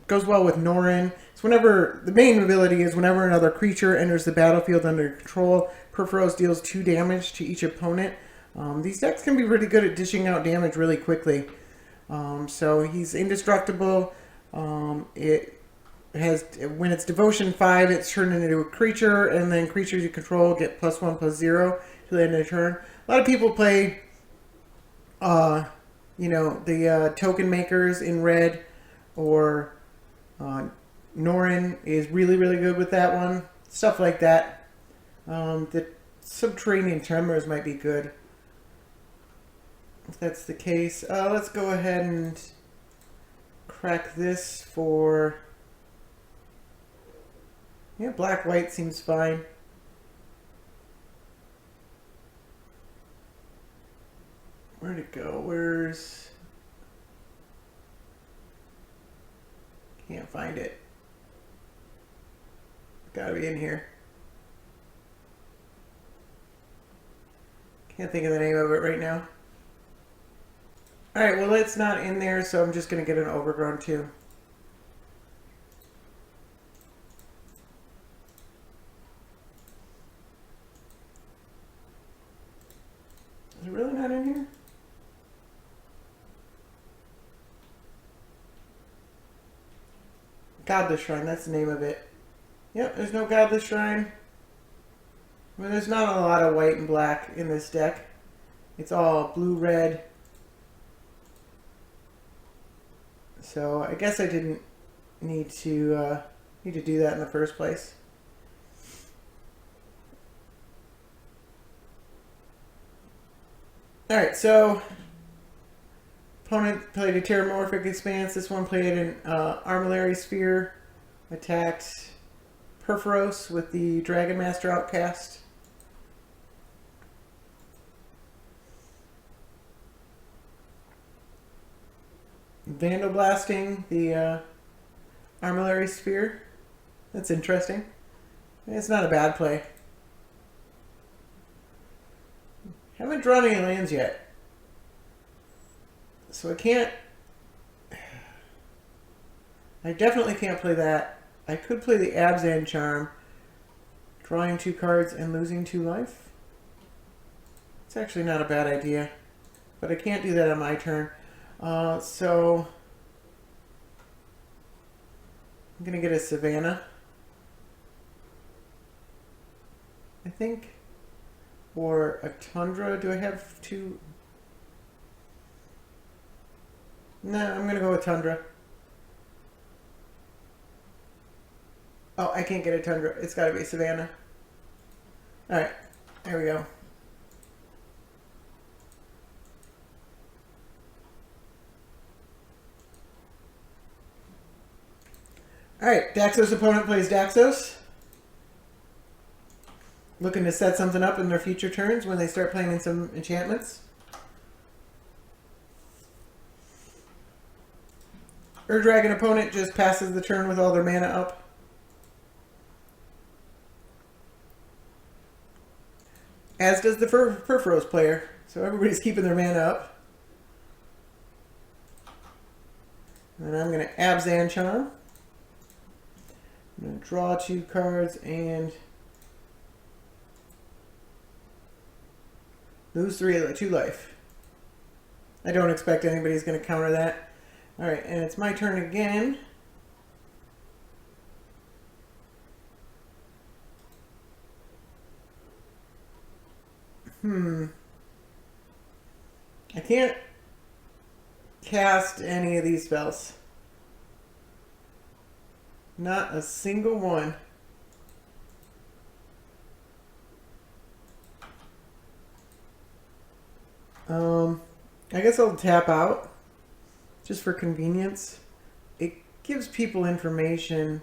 goes well with Norin. So whenever the main ability is whenever another creature enters the battlefield under your control, Perforos deals 2 damage to each opponent. These decks can be really good at dishing out damage really quickly. So he's indestructible. It has, when it's Devotion 5, it's turned into a creature, and then creatures you control get +1/+0 to the end of the turn. A lot of people play, the token makers in red, or Norin is really, really good with that one. Stuff like that. The Subterranean Tremors might be good. If that's the case, let's go ahead and crack this for... Yeah, black-white seems fine. Where'd it go? Where's... Can't find it. Gotta be in here. Can't think of the name of it right now. Alright, well it's not in there, so I'm just going to get an Overgrown too. Is it really not in here? Godless Shrine, that's the name of it. Yep, there's no Godless Shrine. I mean, there's not a lot of white and black in this deck. It's all blue-red. So I guess I didn't need to do that in the first place. Alright, so opponent played a Terramorphic Expanse. This one played an Armillary Sphere. Attacked Perforos with the Dragon Master Outcast. Vandal Blasting the Armillary Sphere. That's interesting. It's not a bad play. Haven't drawn any lands yet, so I can't I definitely can't play that. I could play the Avacyn charm, drawing 2 cards and losing 2 life. It's actually not a bad idea, but I can't do that on my turn. So I'm going to get a Savannah, I think, or a Tundra. Do I have 2? No, I'm going to go with Tundra. Oh, I can't get a Tundra. It's got to be Savannah. Alright, there we go. Alright, Daxos' opponent plays Daxos. Looking to set something up in their future turns when they start playing in some enchantments. Dragon opponent just passes the turn with all their mana up. As does the Furfurous player. So everybody's keeping their mana up. And I'm going to Avacyn charm. I'm going to draw 2 cards and lose 2 life. I don't expect anybody's going to counter that. Alright, and it's my turn again. I can't cast any of these spells. Not a single one. I guess I'll tap out just for convenience. It gives people information.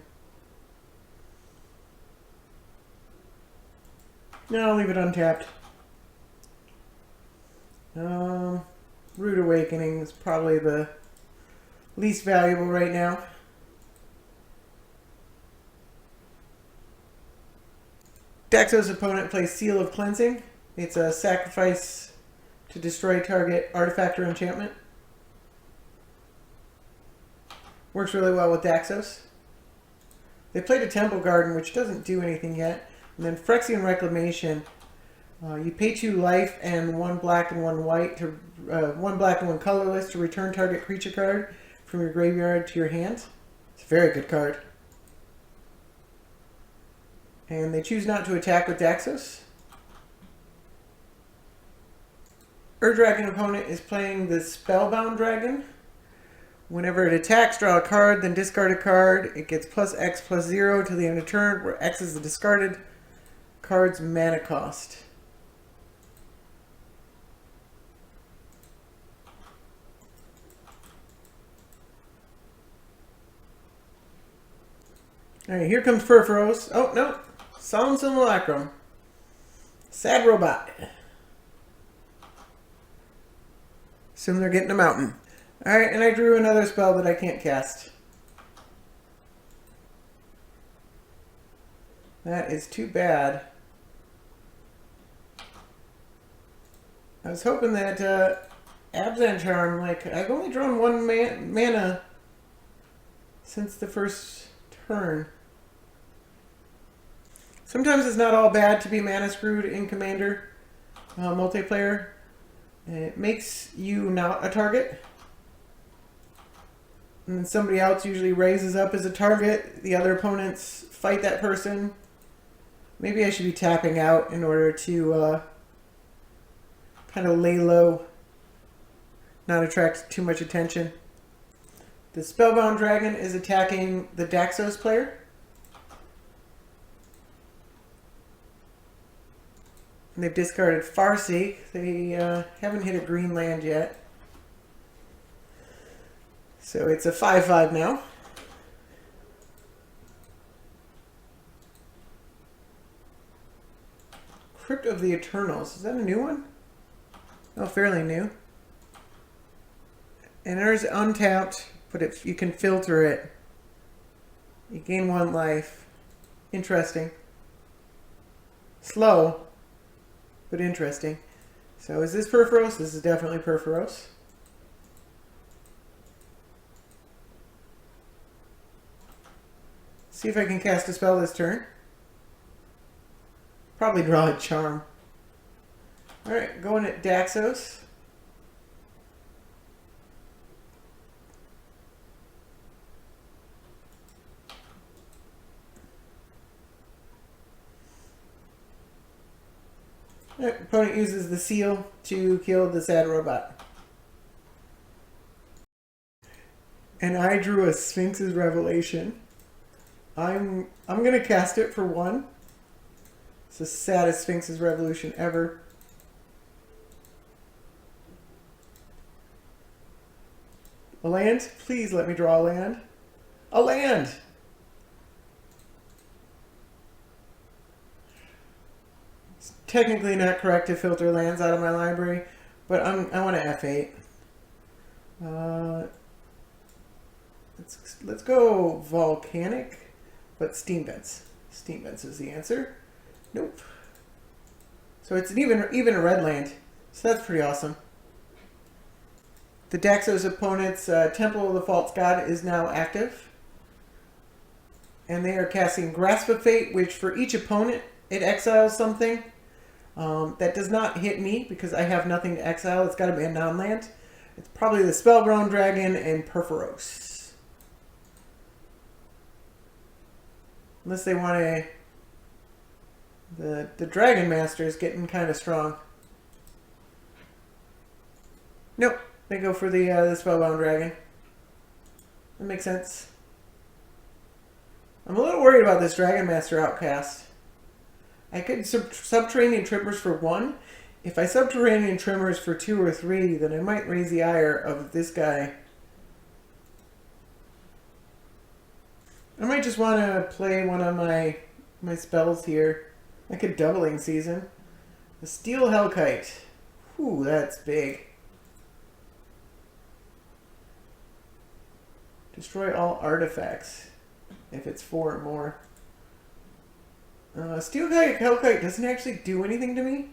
No, I'll leave it untapped. Rude Awakening is probably the least valuable right now. Daxos' opponent plays Seal of Cleansing. It's a sacrifice to destroy target artifact or enchantment. Works really well with Daxos. They played a Temple Garden, which doesn't do anything yet. And then Phyrexian Reclamation. You pay 2 life and 1 black and 1 white to 1 black and 1 colorless to return target creature card from your graveyard to your hand. It's a very good card. And they choose not to attack with Daxos. Dragon opponent is playing the Spellbound Dragon. Whenever it attacks, draw a card, then discard a card. It gets +X+0 to the end of turn, where X is the discarded card's mana cost. Alright, here comes Furfurous. Oh, no. Solemn Simulacrum. Sad Robot. Assume they're getting a mountain. Alright, and I drew another spell that I can't cast. That is too bad. I was hoping that Avacyn charm, like, I've only drawn 1 mana since the first turn. Sometimes it's not all bad to be mana screwed in Commander multiplayer. It makes you not a target. And then somebody else usually raises up as a target. The other opponents fight that person. Maybe I should be tapping out in order to kind of lay low, not attract too much attention. The Spellbound Dragon is attacking the Daxos player. And they've discarded Farseek. They haven't hit a green land yet. So it's a 5/5 now. Crypt of the Eternals. Is that a new one? Oh, fairly new. Enters untapped, but if you can filter it, you gain 1 life. Interesting. Slow, but interesting. So is this Furfurous? This is definitely Furfurous. See if I can cast a spell this turn. Probably draw a charm. Alright, going at Daxos. Alright, opponent uses the seal to kill the sad robot. And I drew a Sphinx's Revelation. I'm gonna cast it for 1. It's the saddest Sphinx's Revolution ever. A land? Please let me draw a land. A land! It's technically not correct to filter lands out of my library, but I want to F8. Let's go volcanic, but steam vents. Steam vents is the answer. Nope. So it's even a red land. So that's pretty awesome. The Daxos opponent's Temple of the False God is now active. And they are casting Grasp of Fate, which for each opponent, it exiles something. That does not hit me because I have nothing to exile. It's got to be a non-land. It's probably the Spellgrown Dragon and Perforos. Unless they want to... The Dragon Master is getting kind of strong. Nope. They go for the Spellbound Dragon. That makes sense. I'm a little worried about this Dragon Master outcast. I could Subterranean Trimmers for 1. If I Subterranean Trimmers for 2 or 3, then I might raise the ire of this guy. I might just want to play one of my spells here. I could Doubling Season. The Steel Hellkite. Whew, that's big. Destroy all artifacts. If it's 4 or more. Steel Hellkite doesn't actually do anything to me.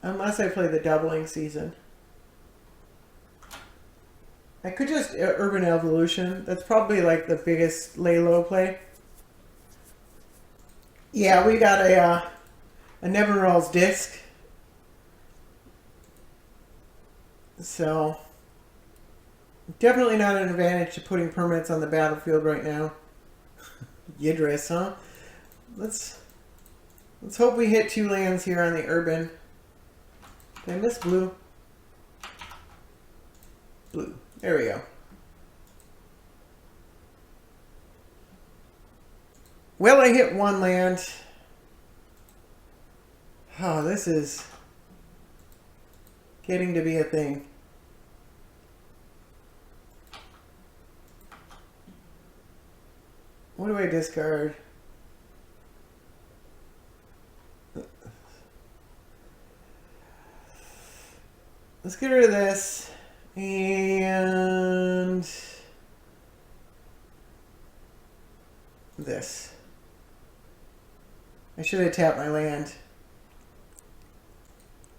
Unless I play the Doubling Season. I could just Urban Evolution. That's probably like the biggest lay low play. Yeah, we got a Nevinyrral's Disc. So, definitely not an advantage to putting permanents on the battlefield right now. Yidris, huh? Let's hope we hit 2 lands here on the Urban. Did I miss blue? Blue. There we go. Well, I hit 1 land. Oh, this is getting to be a thing. What do I discard? Let's get rid of this. And this. I should have tapped my land.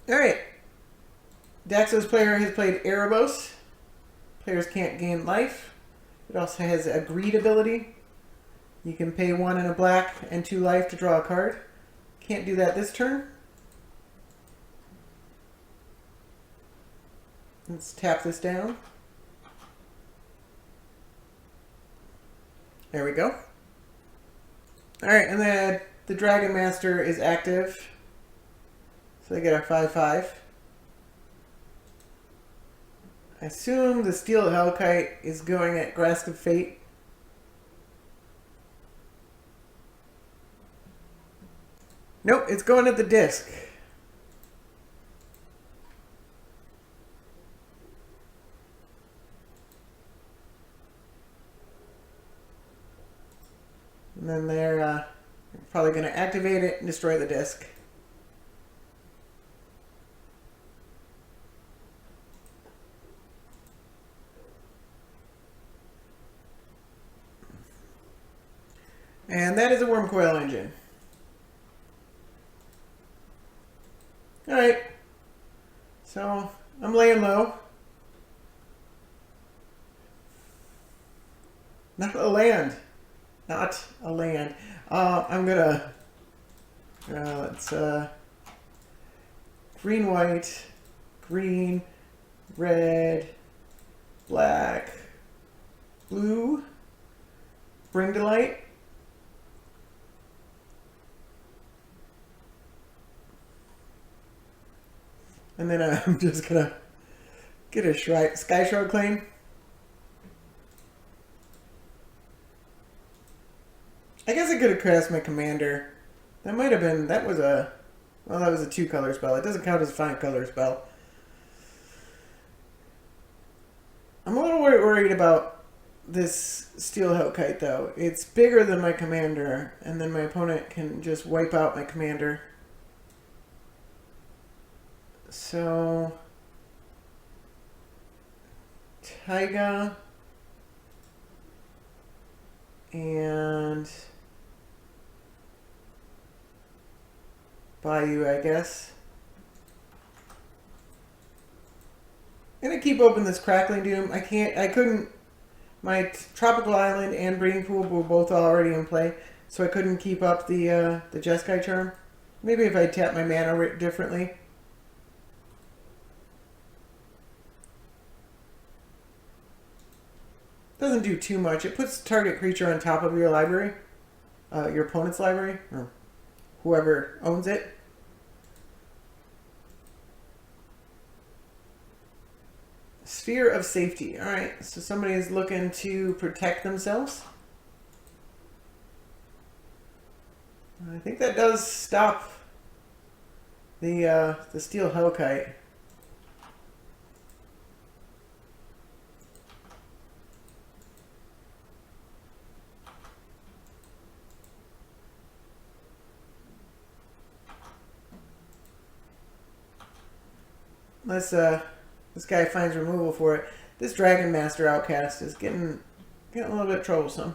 Alright. Daxos player has played Erebos. Players can't gain life. It also has a greed ability. You can pay 1 and a black and 2 life to draw a card. Can't do that this turn. Let's tap this down. There we go. Alright, and then the Dragon Master is active. So they get a 5/5. I assume the Steel Hellkite is going at Grasp of Fate. Nope, it's going at the disc. And then they're probably going to activate it and destroy the disc. And that is a Worm Coil Engine. Alright. So, I'm laying low. Not a land. not a land. I'm gonna let's green, white, green, red, black, blue, bring to light. And then I'm just gonna get a Sky Shroud claim. I guess I could have cast my commander. That might have been, that was a 2-color spell. It doesn't count as a 5-color spell. I'm a little worried about this Steel Hellkite though. It's bigger than my commander, and then my opponent can just wipe out my commander. So Taiga and Bayou, I guess. I'm gonna keep open this Crackling Doom. I couldn't, my Tropical Island and Breeding Pool were both already in play, so I couldn't keep up the Jeskai Charm. Maybe if I tap my mana differently. Doesn't do too much. It puts target creature on top of your library, your opponent's library, or whoever owns it. Sphere of Safety. Alright, so somebody is looking to protect themselves. I think that does stop the Steel Hellkite. Unless this guy finds removal for it. This Dragon Master Outcast is getting a little bit troublesome.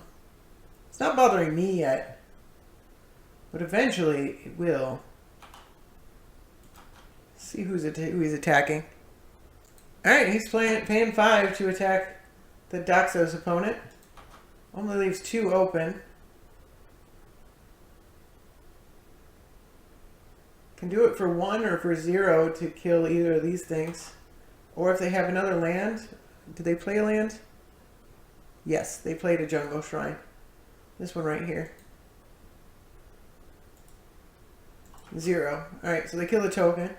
It's not bothering me yet, but eventually it will. See who he's attacking. Alright, he's paying 5 to attack the Doxos opponent. Only leaves 2 open. Can do it for 1 or for 0 to kill either of these things. Or if they have another land. Do they play a land? Yes, they played a Jungle Shrine. This one right here. 0. Alright, so they kill the token.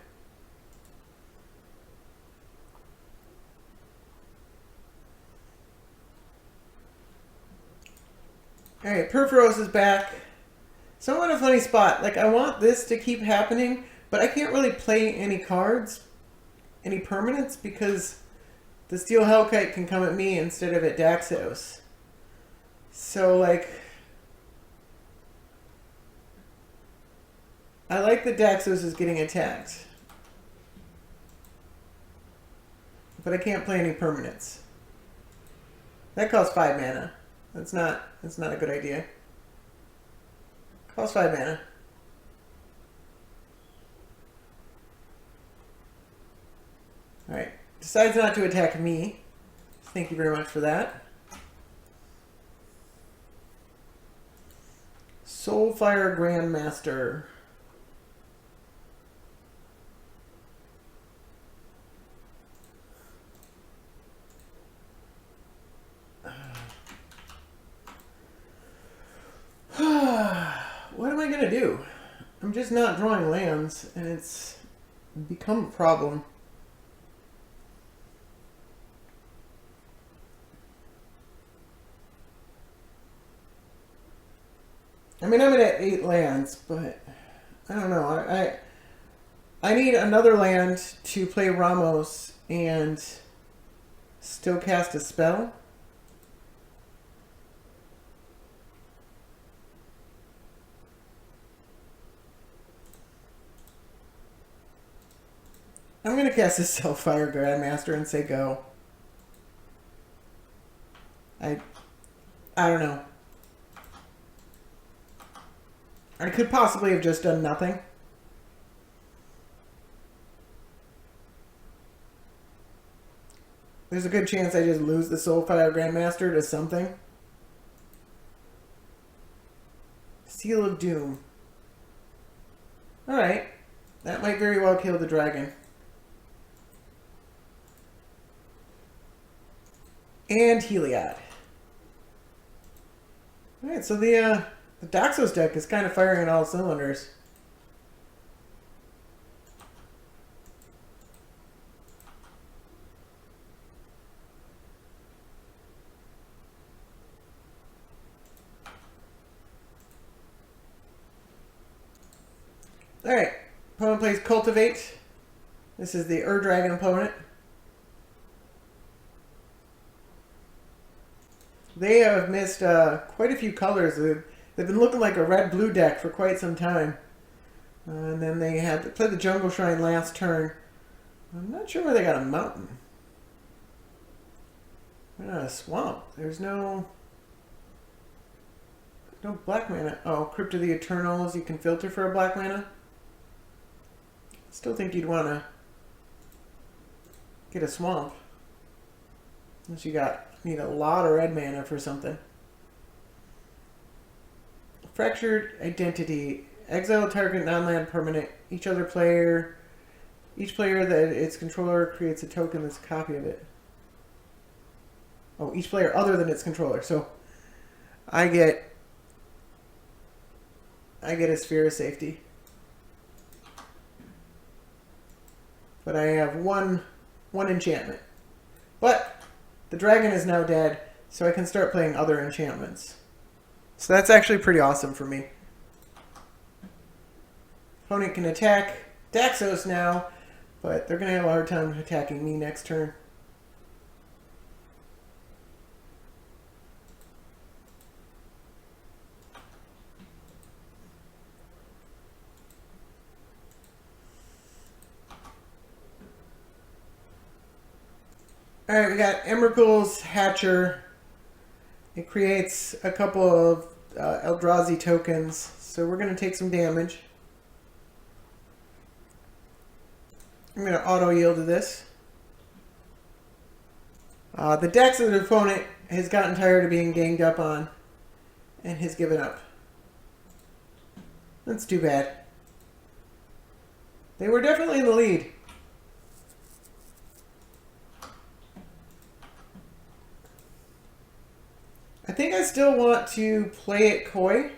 Alright, Perforos is back. So I'm in a funny spot. Like, I want this to keep happening, but I can't really play any cards, any permanents, because the Steel Hellkite can come at me instead of at Daxos. So, like, I like that Daxos is getting attacked, but I can't play any permanents. That costs 5 mana. That's not a good idea. Costs 5 mana. Alright. Decides not to attack me. Thank you very much for that. Soulfire Grandmaster. What am I going to do? I'm just not drawing lands, and it's become a problem. I mean, I'm at 8 lands, but I don't know. I need another land to play Ramos and still cast a spell. I'm going to cast a Soulfire Grandmaster and say go. I don't know. I could possibly have just done nothing. There's a good chance I just lose the Soulfire Grandmaster to something. Seal of Doom. Alright. That might very well kill the dragon. And Heliod. Alright, so the Daxos deck is kind of firing on all cylinders. Alright, opponent plays Cultivate. This is the Dragon opponent. They have missed quite a few colors. They've been looking like a red-blue deck for quite some time. And then they had to play the Jungle Shrine last turn. I'm not sure where they got a mountain. Why not a swamp? There's no black mana. Oh, Crypt of the Eternals. You can filter for a black mana. Still think you'd want to get a swamp. Unless you need a lot of red mana for something. Fractured Identity. Exile target non-land permanent. Each player that its controller creates a token that's a copy of it. Oh, each player other than its controller. So I get a Sphere of Safety. But I have one enchantment. But the dragon is now dead, so I can start playing other enchantments. So that's actually pretty awesome for me. Opponent can attack Daxos now, but they're going to have a hard time attacking me next turn. Alright, we got Emrakul's Hatcher. It creates a couple of Eldrazi tokens, so we're going to take some damage. I'm going to auto-yield to this. The Dex of the opponent has gotten tired of being ganged up on and has given up. That's too bad. They were definitely in the lead. I think I still want to play it coy.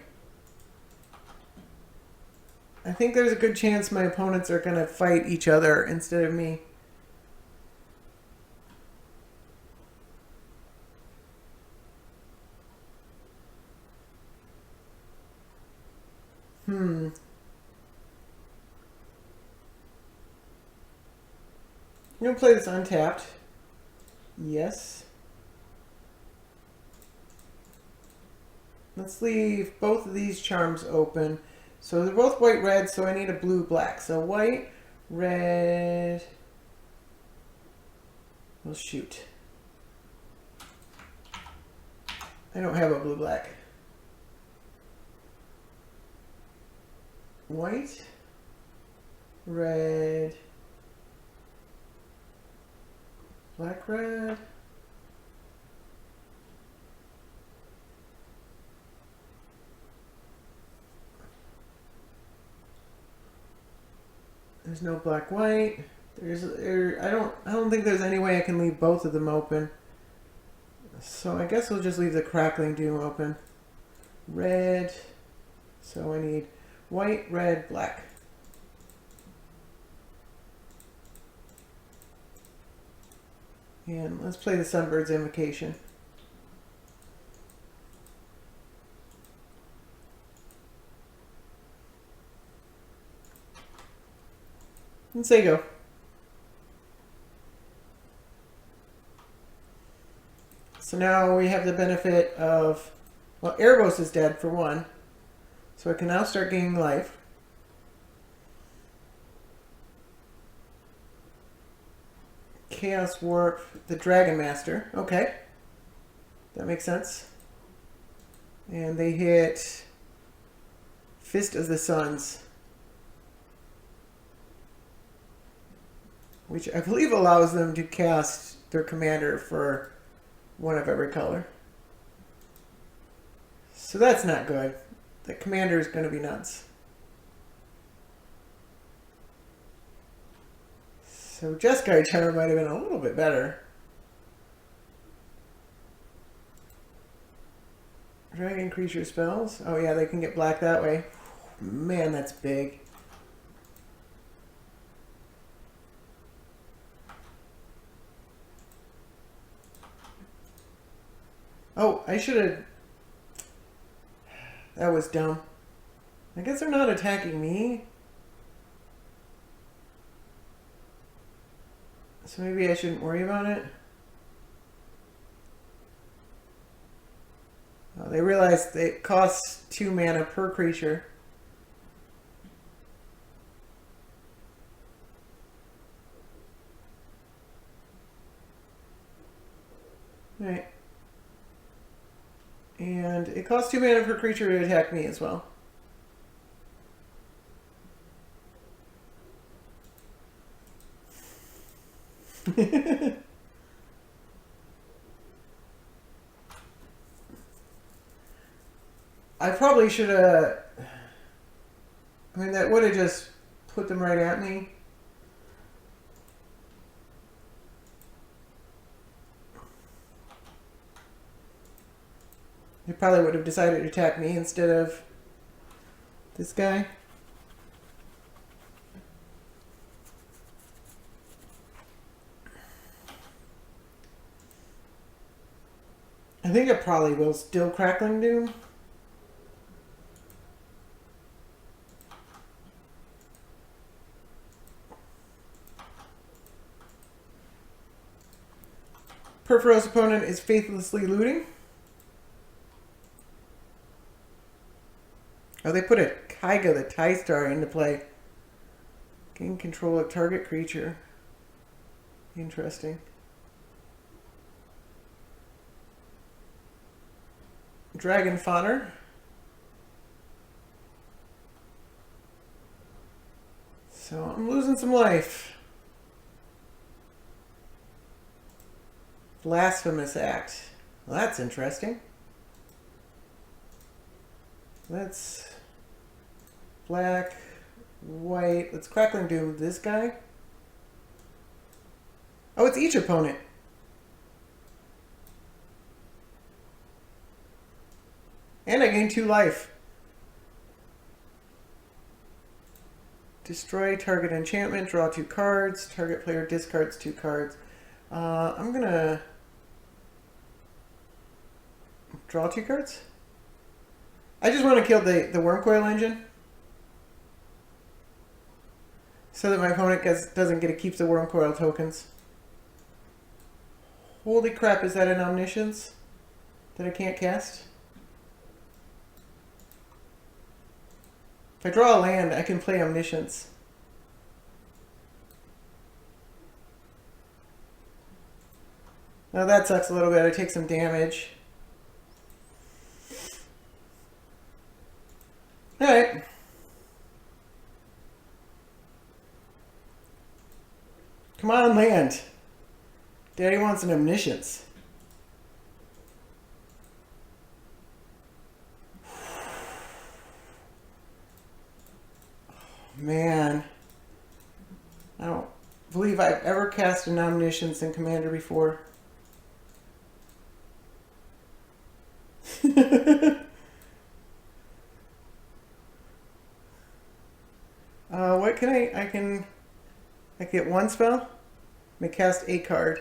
I think there's a good chance my opponents are going to fight each other instead of me. I'm going to play this untapped. Yes. Let's leave both of these charms open. So they're both white-red, so I need a blue-black. So white, red... Well, shoot. I don't have a blue-black. White, red, black-red... There's no black-white. I don't think there's any way I can leave both of them open. So I guess we'll just leave the Crackling Doom open. Red. So I need white, red, black. And let's play the Sunbird's Invocation. And say go. So now we have the benefit of, well, Erebos is dead for one. So I can now start gaining life. Chaos Warp, the Dragon Master. Okay. That makes sense. And they hit Fist of the Suns, which I believe allows them to cast their commander for one of every color. So that's not good. The commander is going to be nuts. So Jeskai Charm might have been a little bit better. Dragon creature spells. Oh yeah, they can get black that way. Man, that's big. Oh, I should have... That was dumb. I guess they're not attacking me. So maybe I shouldn't worry about it. Oh, they realized it costs 2 mana per creature. Right. And it costs 2 mana per creature to attack me as well. I probably should have... I mean, that would have just put them right at me. They probably would have decided to attack me instead of this guy. I think it probably will still Crackling Doom. Perforos opponent is faithlessly looting. Oh, they put a Kaiga the Tie-Star into play. Gain control of target creature. Interesting. Dragon Fodder. So I'm losing some life. Blasphemous Act. Well, that's interesting. Let's black, white. Let's Crackling Doom this guy. Oh, it's each opponent. And I gain 2 life. Destroy target enchantment, draw 2 cards. Target player discards 2 cards. I'm gonna draw 2 cards. I just want to kill the Wormcoil Engine. So that my opponent doesn't get to keep the Wormcoil tokens. Holy crap, is that an Omniscience that I can't cast? If I draw a land, I can play Omniscience. Now that sucks a little bit. I take some damage. Alright. Come on, land. Daddy wants an Omniscience. Man. I don't believe I've ever cast an Omniscience in Commander before. What can I get 1 spell? I may cast a card.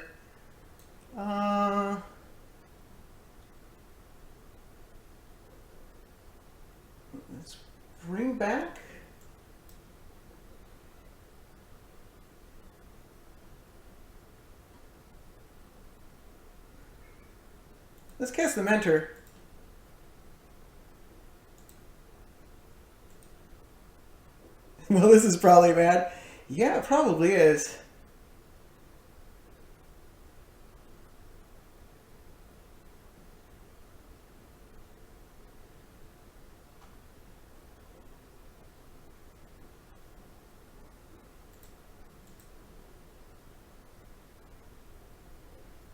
Let's bring back. Let's cast the Mentor. Well, this is probably bad. Yeah, it probably is.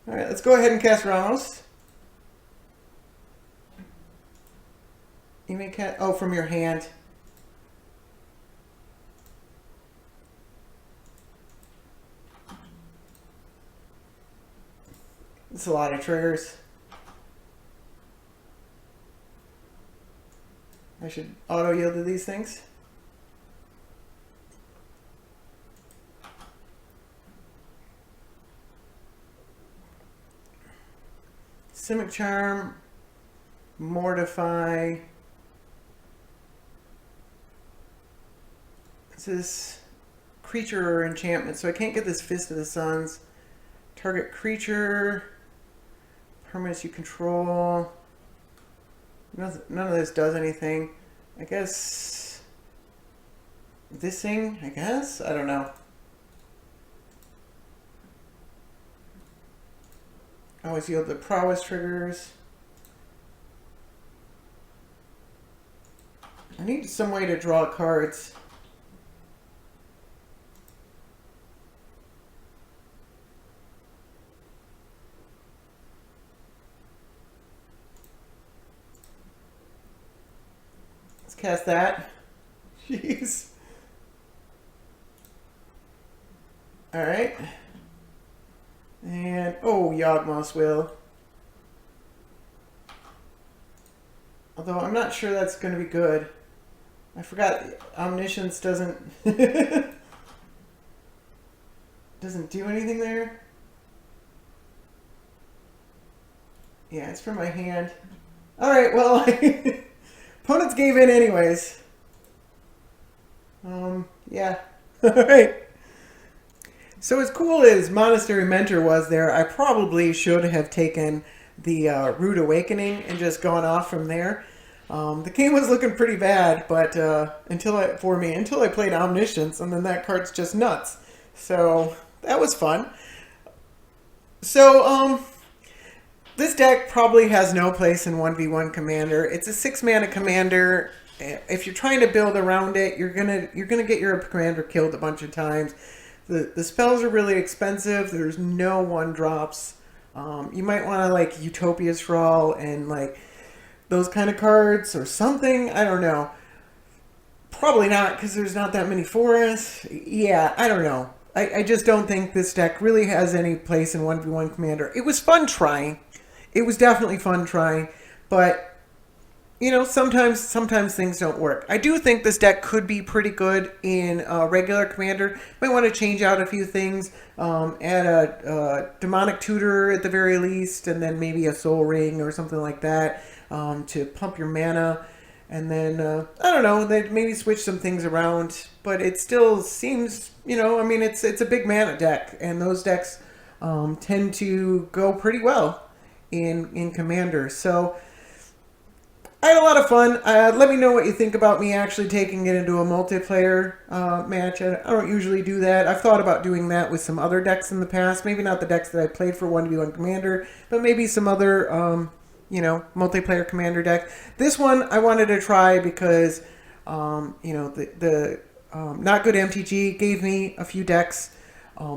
All right, let's go ahead and cast Ramos. You may cast... Oh, from your hand. It's a lot of triggers. I should auto yield to these things. Simic Charm, Mortify. This is creature or enchantment, so I can't get this Fist of the Suns. Target creature, permanents you control. None of this does anything. I guess this thing, I guess? I don't know. I always yield the prowess triggers. I need some way to draw cards. Let's cast that. Jeez. Alright. And, oh, Yawgmoth's Will. Although I'm not sure that's going to be good. I forgot Omniscience doesn't doesn't do anything there. Yeah, it's from my hand. Alright, well, opponents gave in anyways. Yeah. Alright. So as cool as Monastery Mentor was there, I probably should have taken the Rude Awakening and just gone off from there. The game was looking pretty bad, but until I played Omniscience, and then that card's just nuts. So that was fun. So this deck probably has no place in 1v1 Commander. It's a 6-mana Commander. If you're trying to build around it, you're gonna get your Commander killed a bunch of times. The spells are really expensive. There's no 1-drops. You might want to like Utopia's Thrall and like those kind of cards or something. I don't know. Probably not, because there's not that many forests. Yeah, I don't know. I just don't think this deck really has any place in 1v1 Commander. It was fun trying. It was definitely fun trying, but you know, sometimes things don't work. I do think this deck could be pretty good in regular Commander. Might want to change out a few things. Add a Demonic Tutor at the very least, and then maybe a Soul Ring or something like that to pump your mana. And then, I don't know, they'd maybe switch some things around. But it still seems, you know, I mean, it's a big mana deck. And those decks tend to go pretty well in Commander. So I had a lot of fun. Let me know what you think about me actually taking it into a multiplayer match. I don't usually do that. I've thought about doing that with some other decks in the past. Maybe not the decks that I played for 1v1 Commander, but maybe some other, you know, multiplayer Commander deck. This one I wanted to try because, you know, the Not Good MTG gave me a few decks.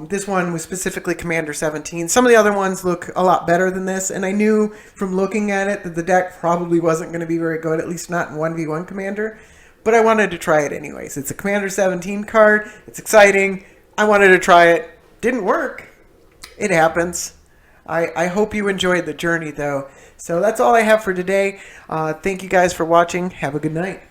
This one was specifically Commander 17. Some of the other ones look a lot better than this, and I knew from looking at it that the deck probably wasn't going to be very good, at least not in 1v1 Commander, but I wanted to try it anyways. It's a Commander 17 card. It's exciting. I wanted to try it. Didn't work. It happens. I hope you enjoyed the journey, though. So that's all I have for today. Thank you guys for watching. Have a good night.